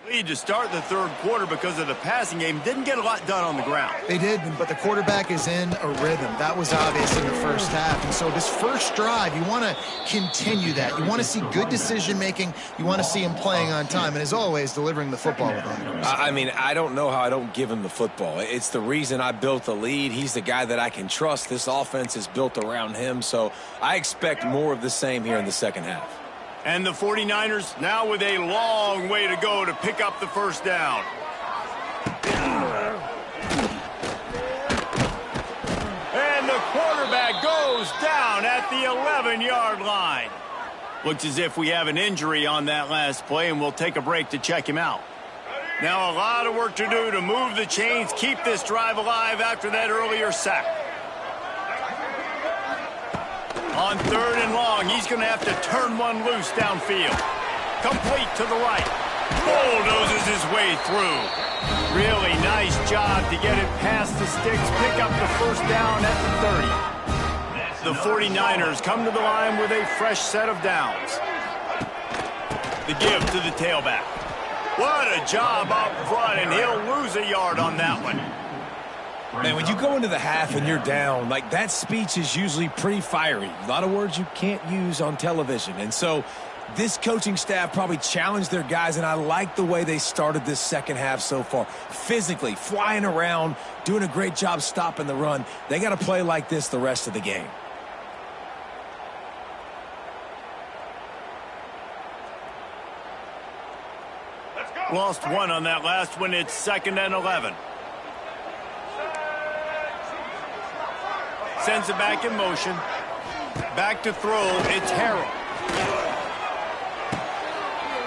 Lead to start the third quarter because of the passing game. Didn't get a lot done on the ground. They did, but the quarterback is in a rhythm. That was obvious in the first half. And so this first drive, you want to continue that. You want to see good decision-making. You want to see him playing on time. And as always, delivering the football with accuracy. I mean, I don't know how I don't give him the football. It's the reason I built the lead. He's the guy that I can trust. This offense is built around him. So I expect more of the same here in the second half. And the 49ers now with a long way to go to pick up the first down. And the quarterback goes down at the 11-yard line. Looks as if we have an injury on that last play, and we'll take a break to check him out. Now a lot of work to do to move the chains, keep this drive alive after that earlier sack. On third and long, he's going to have to turn one loose downfield. Complete to the right. Bulldozes his way through. Really nice job to get it past the sticks, pick up the first down at the 30. The 49ers come to the line with a fresh set of downs. The give to the tailback. What a job up front, and he'll lose a yard on that one. Man, when you go into the half and you're down, like that speech is usually pretty fiery. A lot of words you can't use on television. And so this coaching staff probably challenged their guys, and I like the way they started this second half so far. Physically, flying around, doing a great job stopping the run. They got to play like this the rest of the game. Lost one on that last one. It's 2nd and 11. Sends it back in motion. Back to throw. It's Harrell.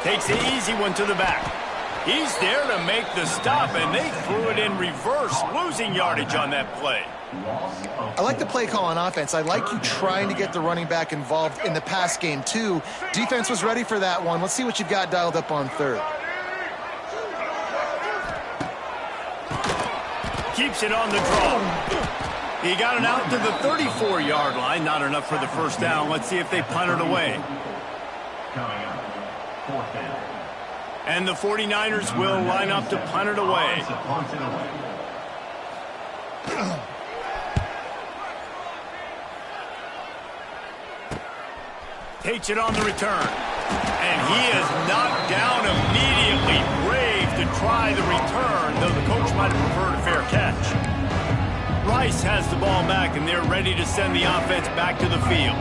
Takes the easy one to the back. He's there to make the stop, and they threw it in reverse, losing yardage on that play. I like the play call on offense. I like you trying to get the running back involved in the pass game, too. Defense was ready for that one. Let's see what you've got dialed up on third. Keeps it on the draw. He got it out to the 34-yard line. Not enough for the first down. Let's see if they punt it away. Coming up, 4th down. And the 49ers will line up to punt it away. Takes it on the return. And he is knocked down immediately. Brave to try the return, though the coach might have preferred a fair catch. Rice has the ball back, and they're ready to send the offense back to the field.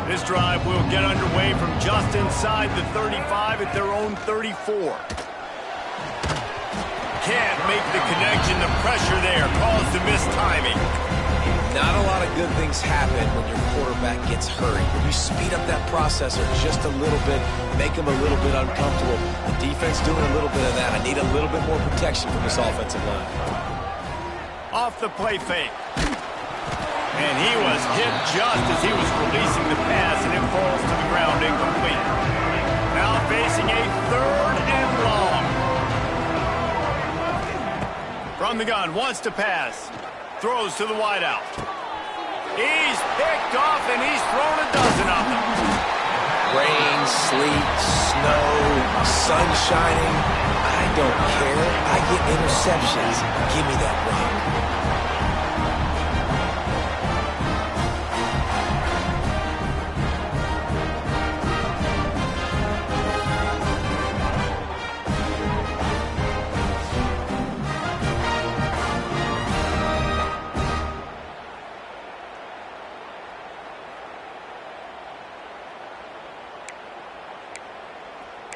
This drive will get underway from just inside the 35 at their own 34. Can't make the connection. The pressure there caused the mistiming. Not a lot of good things happen when your quarterback gets hurried. When you speed up that processor just a little bit, make him a little bit uncomfortable. The defense doing a little bit of that. I need a little bit more protection from this offensive line. Off the play fake. And he was hit just as he was releasing the pass, and it falls to the ground incomplete. Now facing a 3rd and long. From the gun, wants to pass. Throws to the wideout. He's picked off, and he's thrown a dozen of them. Rain, sleet, snow, sun shining. I don't care. I get interceptions. Give me that rock.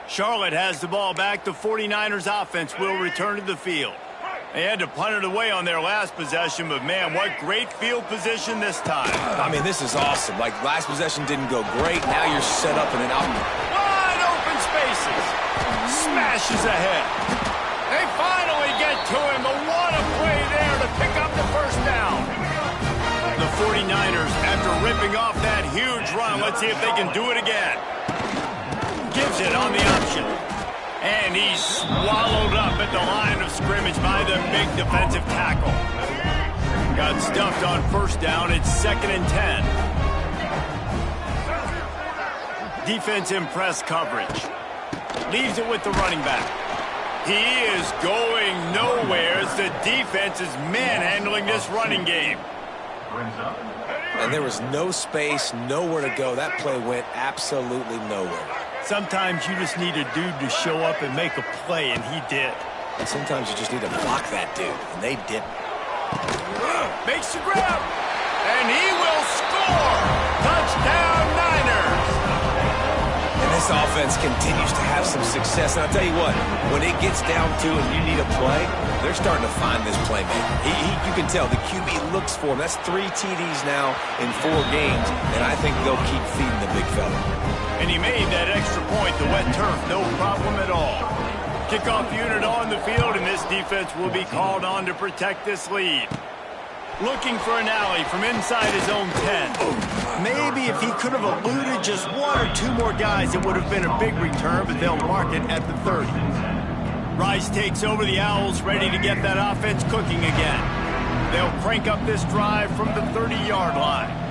Charlotte has the ball back. The 49ers offense will return to the field. They had to punt it away on their last possession, but man, what great field position this time. I mean, this is awesome. Like, last possession didn't go great. Now you're set up in an out. Wide open spaces. Smashes ahead. They finally get to him, but what a play there to pick up the first down. The 49ers, after ripping off that huge run, let's see if they can do it again. Gives it on the option. And he's swallowed up at the line of scrimmage by the big defensive tackle. Got stuffed on first down. It's 2nd and 10. Defense in press coverage. Leaves it with the running back. He is going nowhere as the defense is manhandling this running game. And there was no space, nowhere to go. That play went absolutely nowhere. Sometimes you just need a dude to show up and make a play, and he did. And sometimes you just need to block that dude, and they didn't. Makes the grab, and he will score! Touchdown, Niners! And this offense continues to have some success. And I'll tell you what, when it gets down to and you need a play, they're starting to find this playmaker. You can tell the QB looks for him. That's 3 TDs now in 4 games, and I think they'll keep feeding the big fella. And he made that extra point, the wet turf, no problem at all. Kickoff unit on the field, and this defense will be called on to protect this lead. Looking for an alley from inside his own 10. Maybe if he could have eluded just 1 or 2 more guys, it would have been a big return, but they'll mark it at the 30. Rice takes over the Owls, ready to get that offense cooking again. They'll crank up this drive from the 30-yard line.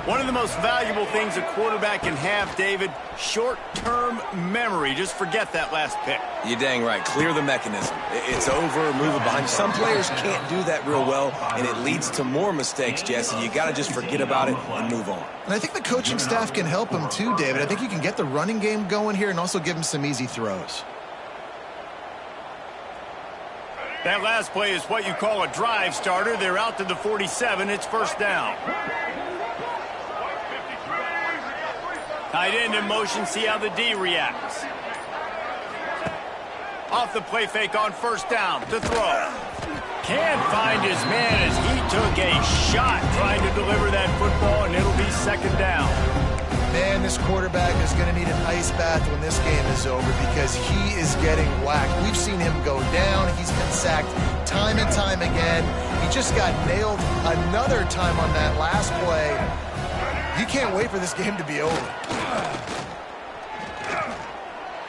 One of the most valuable things a quarterback can have, David, short-term memory. Just forget that last pick. You're dang right. Clear the mechanism. It's over, move it behind you. Some players can't do that real well, and it leads to more mistakes, Jesse. You got to just forget about it and move on. And I think the coaching staff can help him too, David. I think you can get the running game going here and also give him some easy throws. That last play is what you call a drive starter. They're out to the 47. It's first down. Tight end in motion, see how the D reacts. Off the play fake on first down to throw. Can't find his man as he took a shot trying to deliver that football, and it'll be second down. Man, this quarterback is going to need an ice bath when this game is over because he is getting whacked. We've seen him go down. He's been sacked time and time again. He just got nailed another time on that last play. You can't wait for this game to be over.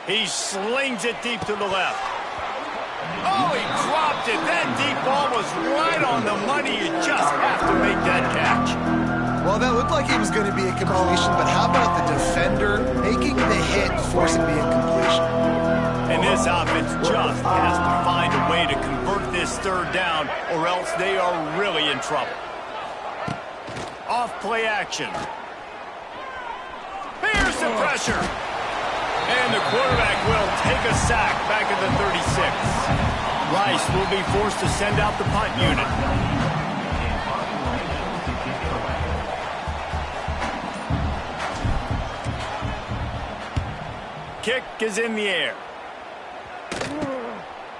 He slings it deep to the left. Oh, he dropped it. That deep ball was right on the money. You just have to make that catch. Well, that looked like he was going to be a completion, but how about the defender making the hit, forcing the incompletion? And this offense just has to find a way to convert this third down, or else they are really in trouble. Off play action. Here's the pressure. And the quarterback will take a sack back at the 36. Rice will be forced to send out the punt unit. Kick is in the air.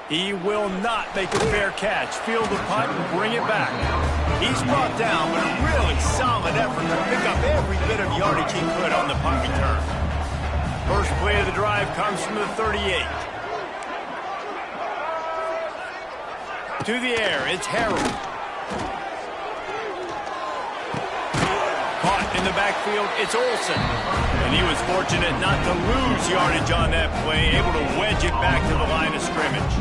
He will not make a fair catch. Field the punt and bring it back. He's brought down, but a really solid effort to pick up every bit of yardage he could on the punt return. First play of the drive comes from the 38. To the air, it's Harold. Caught in the backfield, it's Olsen. And he was fortunate not to lose yardage on that play, able to wedge it back to the line of scrimmage.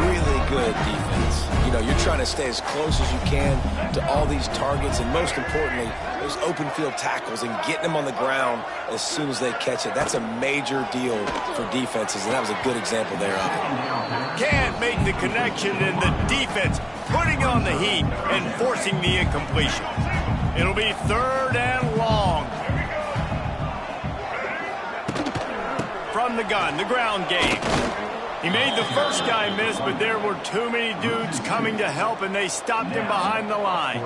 Really good defense. You know, you're trying to stay as close as you can to all these targets, and most importantly, those open field tackles and getting them on the ground as soon as they catch it. That's a major deal for defenses, and that was a good example there of it. Can't make the connection, and the defense putting on the heat and forcing the incompletion. It'll be third and long. From the gun, the ground game. He made the first guy miss, but there were too many dudes coming to help, and they stopped him behind the line.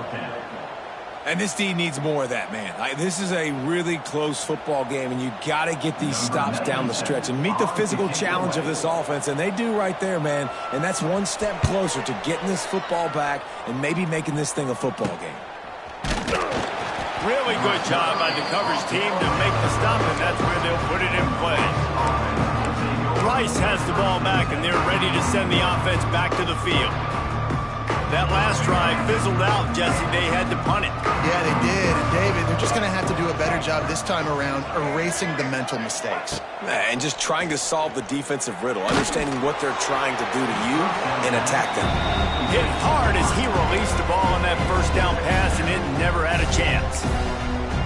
And this D needs more of that, man. This is a really close football game, and you got to get these stops down the stretch and meet the physical challenge of this offense, and they do right there, man. And that's one step closer to getting this football back and maybe making this thing a football game. Really good job by the coverage team to make the stop, and that's where they'll put it in play. Rice has the ball back, and they're ready to send the offense back to the field. That last drive fizzled out, Jesse. They had to punt it. Yeah, they did. And David, they're just going to have to do a better job this time around erasing the mental mistakes. And just trying to solve the defensive riddle, understanding what they're trying to do to you and attack them. Hit hard as he released the ball on that first down pass, and it never had a chance.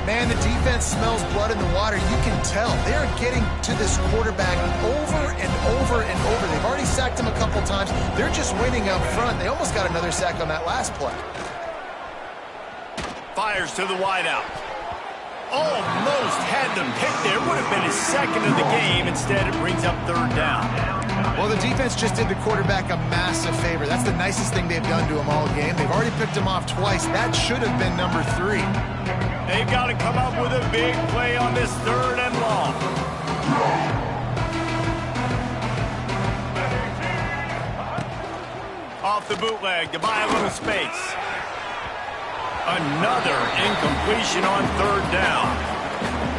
Man, the defense smells blood in the water. You can tell. They're getting to this quarterback over and over and over. They've already sacked him a couple times. They're just winning up front. They almost got another sack on that last play. Fires to the wideout. Almost had them picked there. Would have been his second of the game. Instead, it brings up third down. Well, the defense just did the quarterback a massive favor. That's the nicest thing they've done to him all game. They've already picked him off twice. That should have been number 3. They've got to come up with a big play on this third and long. Off the bootleg to buy a little space. Another incompletion on third down.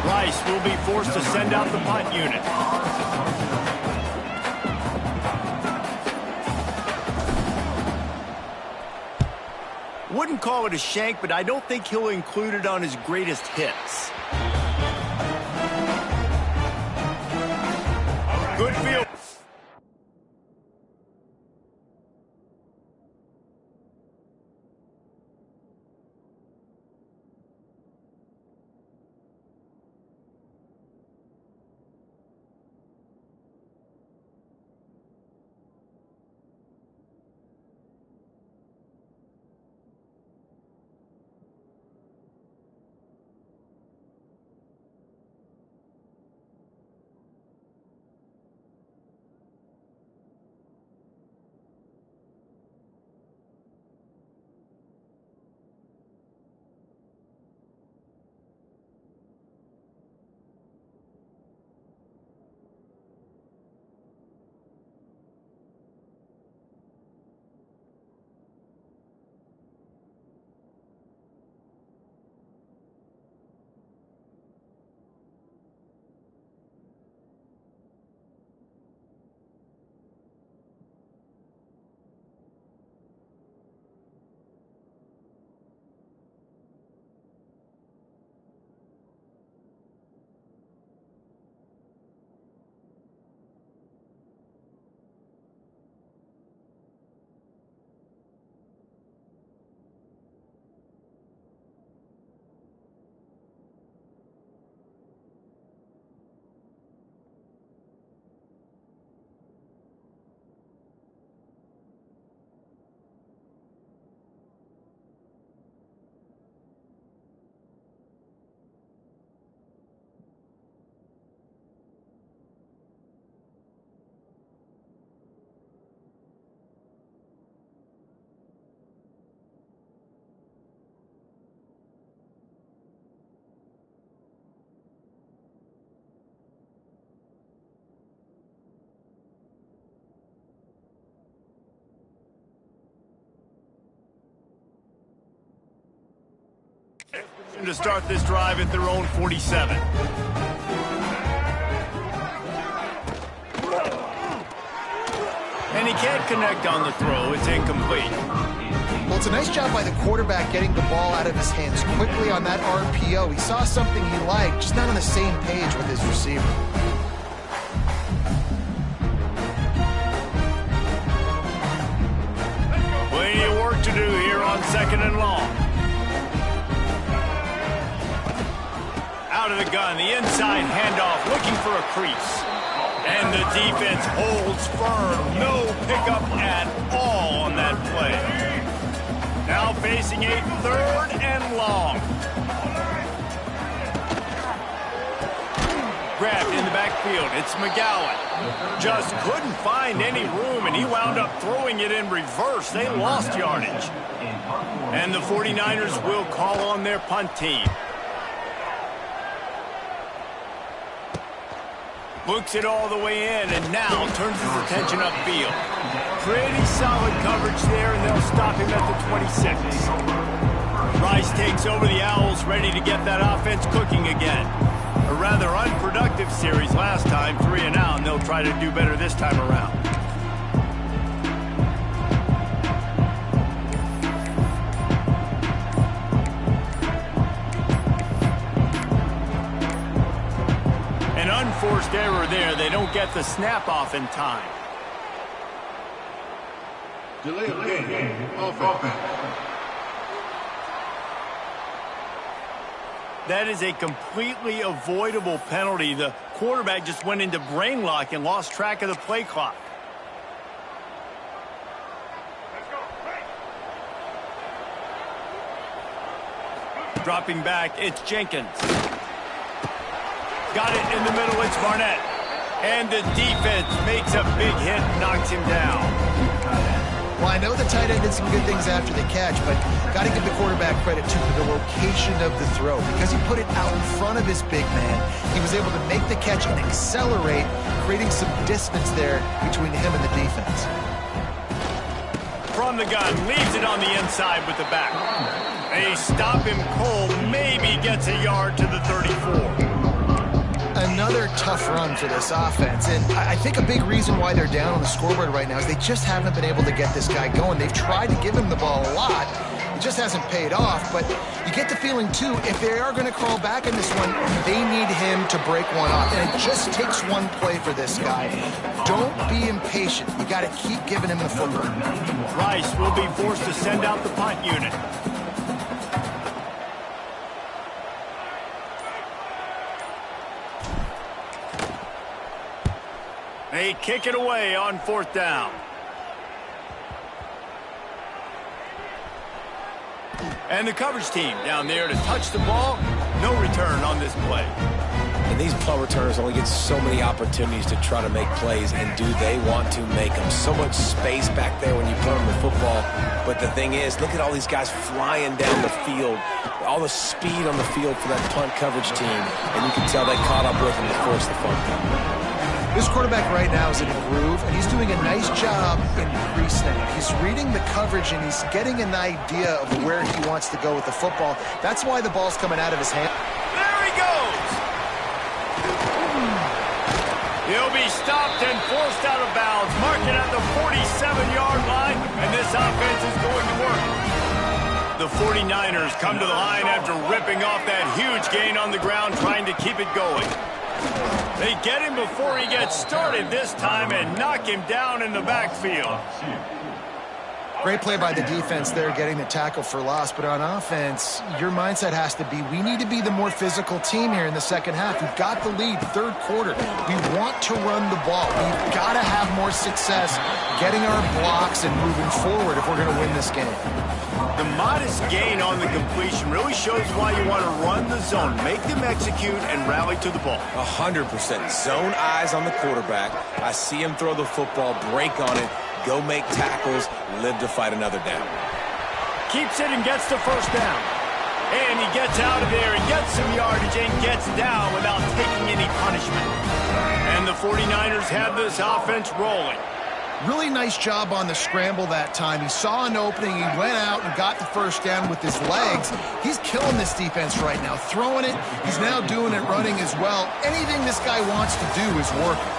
Rice will be forced to send out the punt unit. Wouldn't call it a shank, but I don't think he'll include it on his greatest hits. Good field. To start this drive at their own 47. And he can't connect on the throw. It's incomplete. Well, it's a nice job by the quarterback getting the ball out of his hands quickly on that RPO. He saw something he liked, just not on the same page with his receiver. Plenty of work to do here on second and long. Out of the gun, the inside handoff, looking for a crease. And the defense holds firm. No pickup at all on that play. Now facing a third and long. Grabbed in the backfield. It's McGowan. Just couldn't find any room, and he wound up throwing it in reverse. They lost yardage. And the 49ers will call on their punt team. Looks it all the way in, and now turns his attention upfield. Pretty solid coverage there, and they'll stop him at the 26. Rice takes over the Owls, ready to get that offense cooking again. A rather unproductive series last time, 3 and out, and they'll try to do better this time around. Unforced error there. They don't get the snap off in time. Delay of game. Offense. That is a completely avoidable penalty. The quarterback just went into brain lock and lost track of the play clock. Dropping back, it's Jenkins. Got it in the middle, it's Barnett. And the defense makes a big hit, knocks him down. Well, I know the tight end did some good things after the catch, but got to give the quarterback credit, too, for the location of the throw. Because he put it out in front of his big man, he was able to make the catch and accelerate, creating some distance there between him and the defense. From the gun, leaves it on the inside with the back. They stop him cold, maybe gets a yard to the 34. Another tough run for this offense, and I think a big reason why they're down on the scoreboard right now is they just haven't been able to get this guy going. They've tried to give him the ball a lot. It just hasn't paid off, but you get the feeling, too, if they are going to crawl back in this one, they need him to break one off, and it just takes one play for this guy. Don't be impatient. You got to keep giving him the football. Rice will be forced to send out the punt unit. They kick it away on 4th down. And the coverage team down there to touch the ball. No return on this play. And these punt returners only get so many opportunities to try to make plays, and do they want to make them? So much space back there when you put them the football. But the thing is, look at all these guys flying down the field. All the speed on the field for that punt coverage team. And you can tell they caught up with him to force the fumble. This quarterback right now is in a groove, and he's doing a nice job in pre-snap. He's reading the coverage, and he's getting an idea of where he wants to go with the football. That's why the ball's coming out of his hand. There he goes! He'll be stopped and forced out of bounds, marking at the 47-yard line, and this offense is going to work. The 49ers come to the line after ripping off that huge gain on the ground, trying to keep it going. They get him before he gets started this time and knock him down in the backfield. Great play by the defense there, getting the tackle for loss. But on offense, your mindset has to be, we need to be the more physical team here in the second half. We've got the lead, third quarter. We want to run the ball. We've got to have more success getting our blocks and moving forward if we're going to win this game. The modest gain on the completion really shows why you want to run the zone, make them execute, and rally to the ball. 100%. Zone eyes on the quarterback. I see him throw the football, break on it, go make tackles, live to fight another down. Keeps it and gets the first down. And he gets out of there and gets some yardage and gets down without taking any punishment. And the 49ers have this offense rolling. Really nice job on the scramble that time. He saw an opening, he went out and got the first down with his legs. He's killing this defense right now, throwing it. He's now doing it running as well. Anything this guy wants to do is working.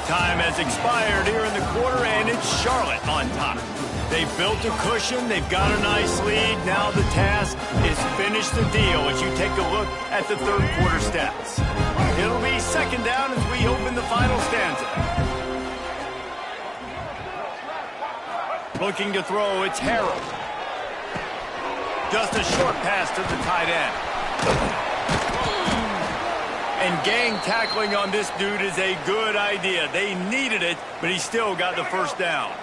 Time has expired here in the quarter, and it's Charlotte on top. They've built a cushion, they've got a nice lead. Now the task is finish the deal as you take a look at the third quarter stats. It'll be second down as we open the final stanza. Looking to throw, it's Harold. Just a short pass to the tight end. And gang tackling on this dude is a good idea. They needed it, but he still got the first down.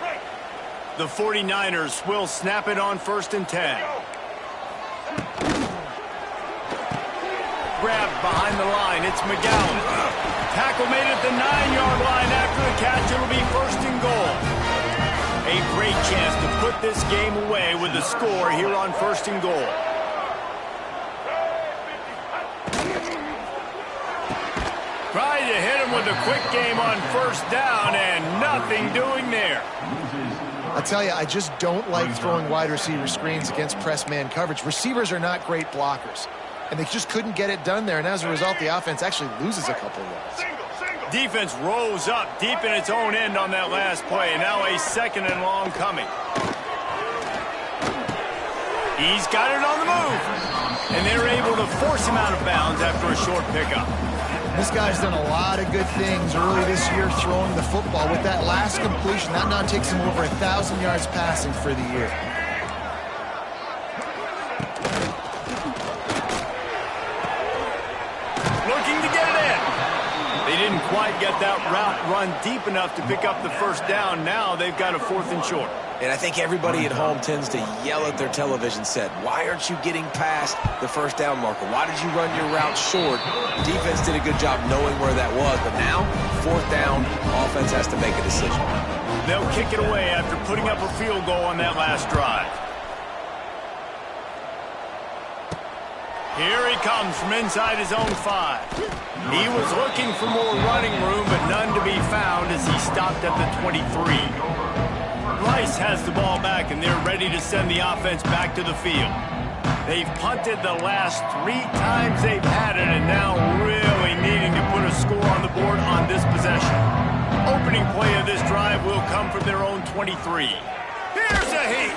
The 49ers will snap it on 1st and 10. Grabbed behind the line, it's McGowan. Tackle made at the 9-yard line after the catch. It'll be 1st and goal. A great chance to put this game away with a score here on 1st and goal. Tried to hit him with a quick game on 1st down and nothing doing there. I tell you, I just don't like throwing wide receiver screens against press man coverage. Receivers are not great blockers, and they just couldn't get it done there, and as a result, the offense actually loses a couple of yards. Defense rose up deep in its own end on that last play. Now a 2nd and long coming. He's got it on the move. And they're able to force him out of bounds after a short pickup. This guy's done a lot of good things early this year throwing the football. With that last completion, that now takes him over 1,000 yards passing for the year. couldn't get that route run deep enough to pick up the first down. Now they've got a 4th and short. And I think everybody at home tends to yell at their television set, why aren't you getting past the first down marker? Why did you run your route short? Defense did a good job knowing where that was, but now, 4th down, offense has to make a decision. They'll kick it away after putting up a field goal on that last drive. Here he comes from inside his own 5. He was looking for more running room, but none to be found as he stopped at the 23. Rice has the ball back, and they're ready to send the offense back to the field. They've punted the last 3 times they've had it, and now really needing to put a score on the board on this possession. Opening play of this drive will come from their own 23. Here's a heat.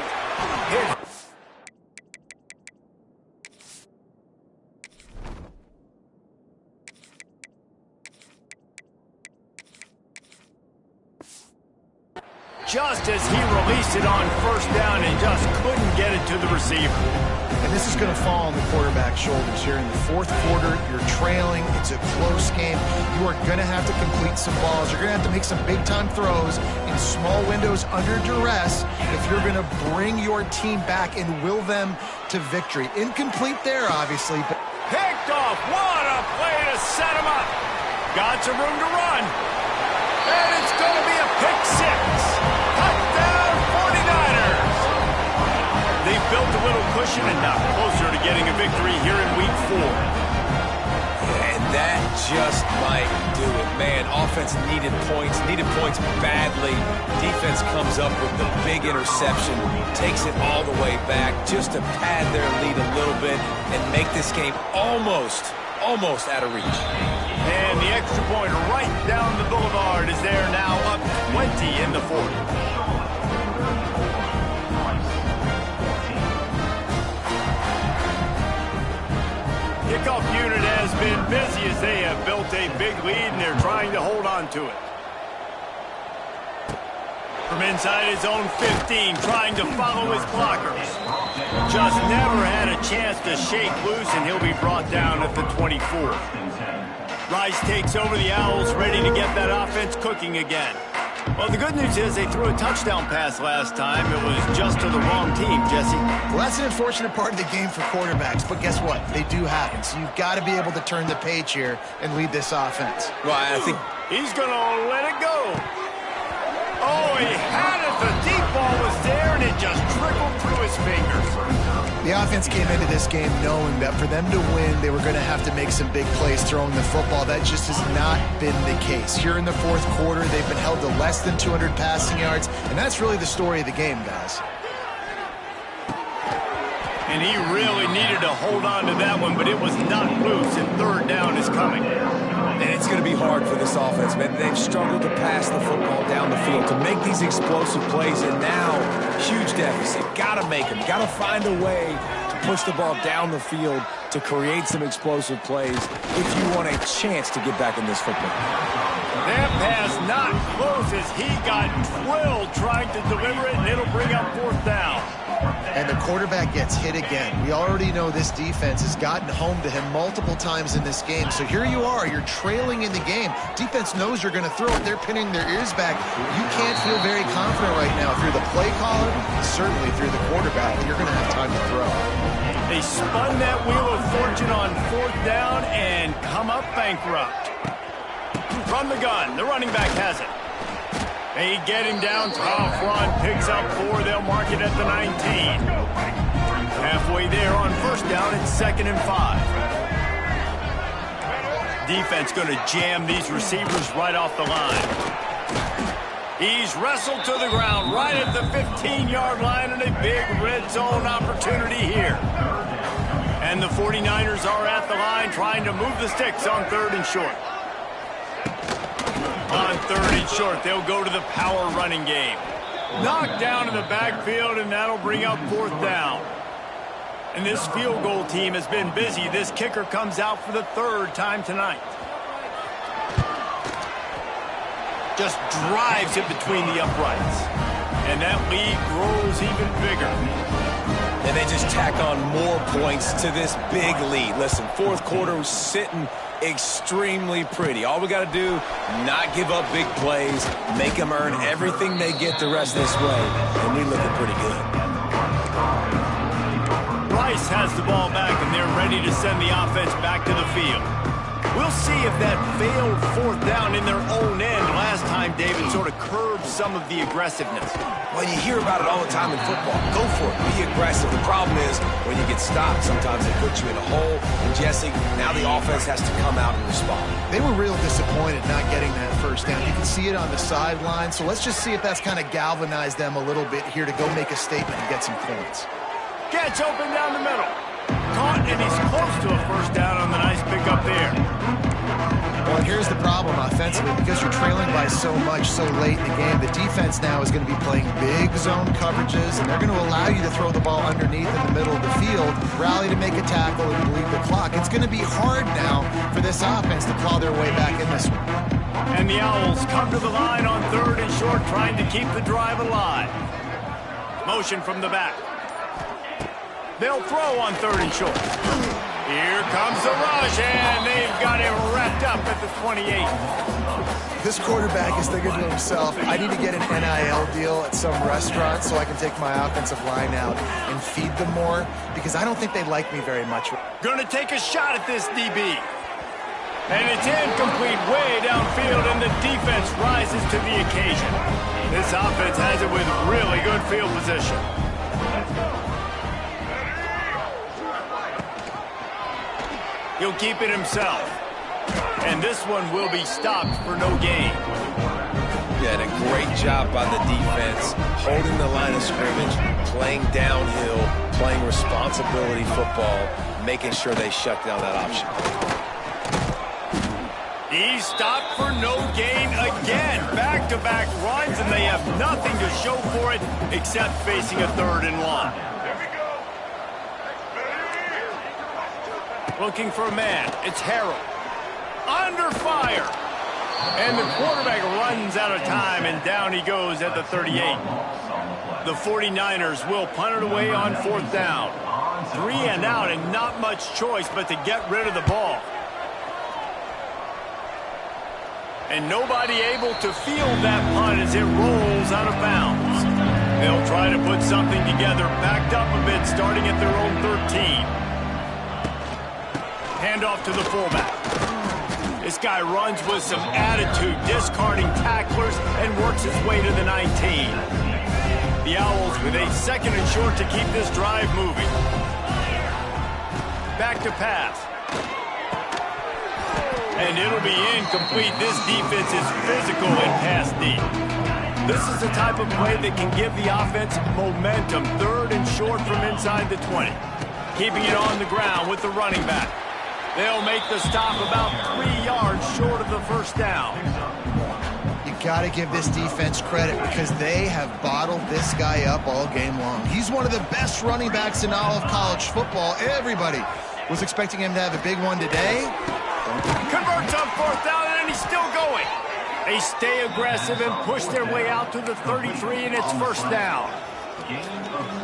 Just as he released it on first down and just couldn't get it to the receiver. And this is going to fall on the quarterback's shoulders here in the 4th quarter. You're trailing. It's a close game. You are going to have to complete some balls. You're going to have to make some big-time throws in small windows under duress if you're going to bring your team back and will them to victory. Incomplete there, obviously. But picked off. What a play to set him up. Got some room to run. And it's going to be a pick 6. Touchdown 49ers. They've built a little cushion and now closer to getting a victory here in Week 4. And that just might do it. Man, offense needed points badly. Defense comes up with the big interception, takes it all the way back just to pad their lead a little bit and make this game almost out of reach. And the extra point right down the boulevard is there now, up 20 in the 40. Kickoff unit has been busy as they have built a big lead and they're trying to hold on to it. From inside his own 15, trying to follow his blockers. Just never had a chance to shake loose, and he'll be brought down at the 24. Rice takes over the Owls, ready to get that offense cooking again. Well, the good news is they threw a touchdown pass last time. It was just to the wrong team, Jesse. Well, that's an unfortunate part of the game for quarterbacks, but guess what? They do happen, so you've got to be able to turn the page here and lead this offense. Well, I think he's going to let it go. Oh, he had it. The deep ball was there, and it just trickled through his fingers. The offense came into this game knowing that for them to win, they were going to have to make some big plays throwing the football. That just has not been the case. Here in the 4th quarter, they've been held to less than 200 passing yards, and that's really the story of the game, guys. And he really needed to hold on to that one, but it was not loose, and 3rd down is coming. And it's going to be hard for this offense, man. They've struggled to pass the football down the field, to make these explosive plays, and now, huge deficit. Got to make them. Got to find a way to push the ball down the field to create some explosive plays if you want a chance to get back in this football. That pass not close as he got drilled trying to deliver it, and it'll bring up 4th down. And the quarterback gets hit again. We already know this defense has gotten home to him multiple times in this game. So here you are, you're trailing in the game. Defense knows you're going to throw it. They're pinning their ears back. You can't feel very confident right now through the play caller, certainly through the quarterback. You're going to have time to throw. They spun that wheel of fortune on 4th down and come up bankrupt. From the gun, the running back has it. They get him down top front, picks up 4. They'll mark it at the 19. Halfway there on 1st down, it's 2nd and 5. Defense going to jam these receivers right off the line. He's wrestled to the ground right at the 15-yard line, and a big red zone opportunity here. And the 49ers are at the line trying to move the sticks on 3rd and short. On 3rd and short, they'll go to the power running game. Knocked down in the backfield, and that'll bring up 4th down. And this field goal team has been busy. This kicker comes out for the 3rd time tonight. Just drives it between the uprights. And that lead grows even bigger. And they just tack on more points to this big lead. Listen, 4th quarter was sitting extremely pretty. All we got to do, not give up big plays, make them earn everything they get the rest of this way, and we looking pretty good. Rice has the ball back, and they're ready to send the offense back to the field. We'll see if that failed fourth down in their own end last time, David, sort of curbed some of the aggressiveness. Well, you hear about it all the time in football. Go for it. Be aggressive. The problem is when you get stopped, sometimes it puts you in a hole. And, Jesse, now the offense has to come out and respond. They were real disappointed not getting that first down. You can see it on the sideline. So let's just see if that's kind of galvanized them a little bit here to go make a statement and get some points. Gets open down the middle. Caught, and he's close to a first down on the nice pickup there. Well, and here's the problem offensively. Because you're trailing by so much so late in the game, the defense now is going to be playing big zone coverages, and they're going to allow you to throw the ball underneath in the middle of the field, rally to make a tackle, and bleed the clock. It's going to be hard now for this offense to claw their way back in this one. And the Owls come to the line on 3rd and short, trying to keep the drive alive. Motion from the back. They'll throw on 3rd and short. Here comes the rush, and they've got it wrapped up at the 28. This quarterback is thinking to himself, I need to get an NIL deal at some restaurant so I can take my offensive line out and feed them more, because I don't think they like me very much. Gonna take a shot at this DB. And it's incomplete way downfield, and the defense rises to the occasion. This offense has it with really good field position. He'll keep it himself. And this one will be stopped for no gain. Yeah, and a great job by the defense, holding the line of scrimmage, playing downhill, playing responsibility football, making sure they shut down that option. He's stopped for no gain again. Back-to-back runs, and they have nothing to show for it except facing a 3rd and 1. Looking for a man. It's Harrell. Under fire. And the quarterback runs out of time, and down he goes at the 38. The 49ers will punt it away on 4th down. 3 and out, and not much choice but to get rid of the ball. And nobody able to field that punt as it rolls out of bounds. They'll try to put something together, backed up a bit, starting at their own 13. Handoff to the fullback. This guy runs with some attitude, discarding tacklers, and works his way to the 19. The Owls with a 2nd and short to keep this drive moving. Back to pass. And it'll be incomplete. This defense is physical and pass deep. This is the type of play that can give the offense momentum. 3rd and short from inside the 20. Keeping it on the ground with the running back. They'll make the stop about 3 yards short of the first down. You got to give this defense credit because they have bottled this guy up all game long. He's one of the best running backs in all of college football. Everybody was expecting him to have a big one today. Converts on 4th down, and he's still going. They stay aggressive and push their way out to the 33, and it's 1st down.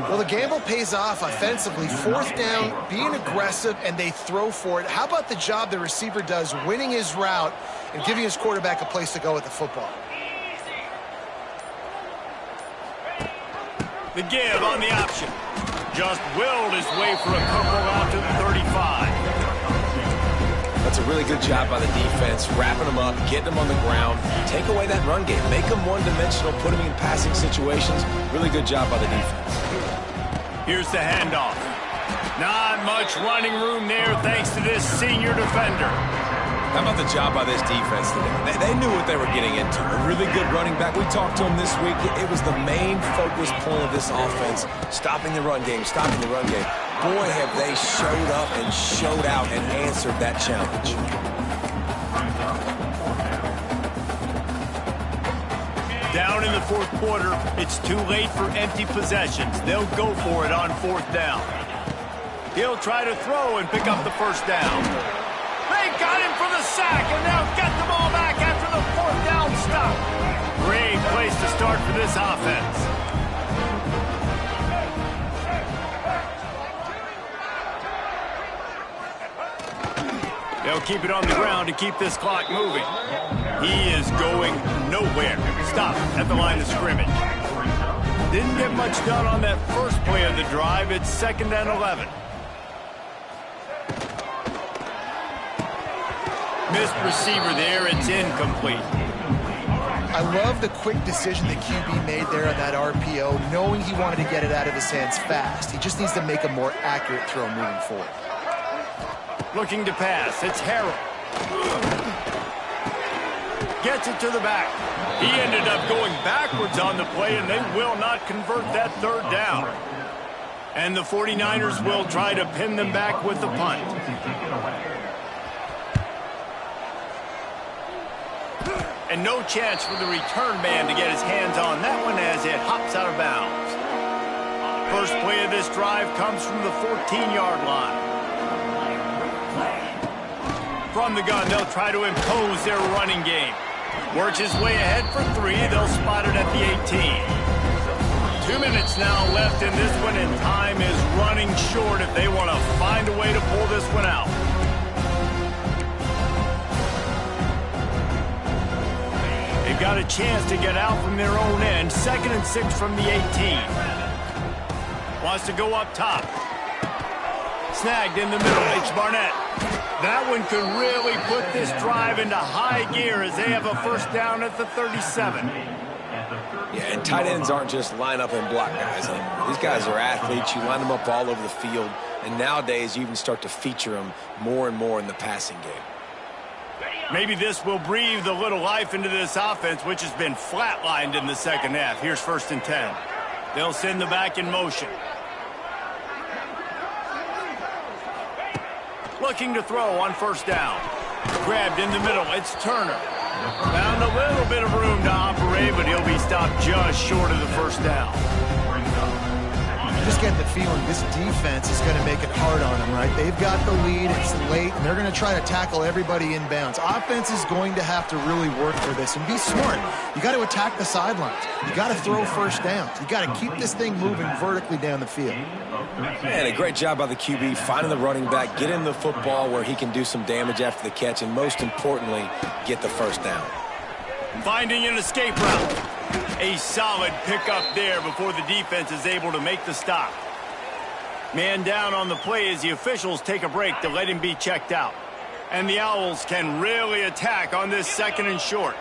Well, the gamble pays off offensively. 4th down, being aggressive, and they throw for it. How about the job the receiver does winning his route and giving his quarterback a place to go with the football? The give on the option. Just willed his way for a couple out to the 35. That's a really good job by the defense, wrapping them up, getting them on the ground, take away that run game, make them one-dimensional, put them in passing situations. Really good job by the defense. Here's the handoff. Not much running room there thanks to this senior defender. How about the job by this defense today? They knew what they were getting into. A really good running back. We talked to him this week. It was the main focus point of this offense, stopping the run game, stopping the run game. Boy, have they showed up and showed out and answered that challenge. Down in the 4th quarter, it's too late for empty possessions. They'll go for it on 4th down. He'll try to throw and pick up the first down. They got him for the sack, and they'll get the ball back after the 4th down stop. Great place to start for this offense. They'll keep it on the ground to keep this clock moving. He is going nowhere. Stop at the line of scrimmage. Didn't get much done on that first play of the drive. It's 2nd and 11. Missed receiver there. It's incomplete. I love the quick decision the QB made there on that RPO, knowing he wanted to get it out of his hands fast. He just needs to make a more accurate throw moving forward. Looking to pass. It's Harrell. Gets it to the back. He ended up going backwards on the play, and they will not convert that 3rd down. And the 49ers will try to pin them back with the punt. And no chance for the return man to get his hands on that one as it hops out of bounds. First play of this drive comes from the 14-yard line. From the gun, they'll try to impose their running game. Works his way ahead for 3. They'll spot it at the 18. 2 minutes now left in this one, and time is running short if they want to find a way to pull this one out. They've got a chance to get out from their own end. 2nd and 6 from the 18. Wants to go up top. Snagged in the middle. H. Barnett. That one could really put this drive into high gear as they have a first down at the 37. Yeah, and tight ends aren't just line up and block guys anymore. These guys are athletes. You line them up all over the field. And nowadays, you even start to feature them more and more in the passing game. Maybe this will breathe a little life into this offense, which has been flatlined in the second half. Here's 1st and 10. They'll send the back in motion. Looking to throw on 1st down. Grabbed in the middle. It's Turner. Found a little bit of room to operate, but he'll be stopped just short of the 1st down. Just get the feeling this defense is going to make it hard on them, right? They've got the lead, it's late, and they're going to try to tackle everybody inbounds. Offense is going to have to really work for this and be smart. You got to attack the sidelines. You got to throw 1st downs. You got to keep this thing moving vertically down the field. Man, a great job by the QB, finding the running back, get him the football where he can do some damage after the catch, and most importantly, get the 1st down. Finding an escape route. A solid pickup there before the defense is able to make the stop. Man down on the play as the officials take a break to let him be checked out. And the Owls can really attack on this 2nd and short.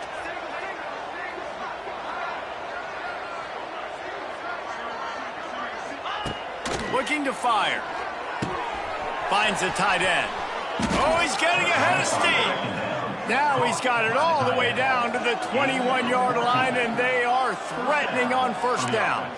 Looking to fire. Finds the tight end. Oh, he's getting ahead of steam. Now he's got it all the way down to the 21-yard line, and they are threatening on 1st down.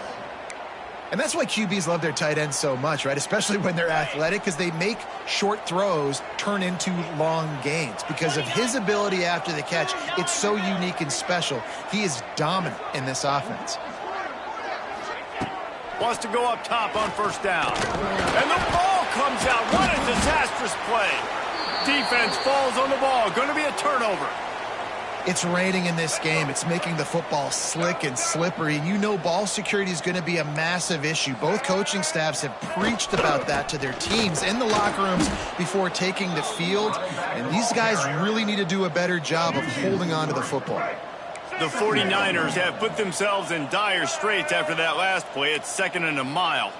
And that's why QBs love their tight ends so much, right? Especially when they're athletic, because they make short throws turn into long gains. Because of his ability after the catch, it's so unique and special. He is dominant in this offense. Wants to go up top on 1st down. And the ball comes out. What a disastrous play. Defense falls on the ball. Going to be a turnover. It's raining in this game. It's making the football slick and slippery. You know ball security is going to be a massive issue. Both coaching staffs have preached about that to their teams in the locker rooms before taking the field. And these guys really need to do a better job of holding on to the football. The 49ers have put themselves in dire straits after that last play. It's 2nd and a mile.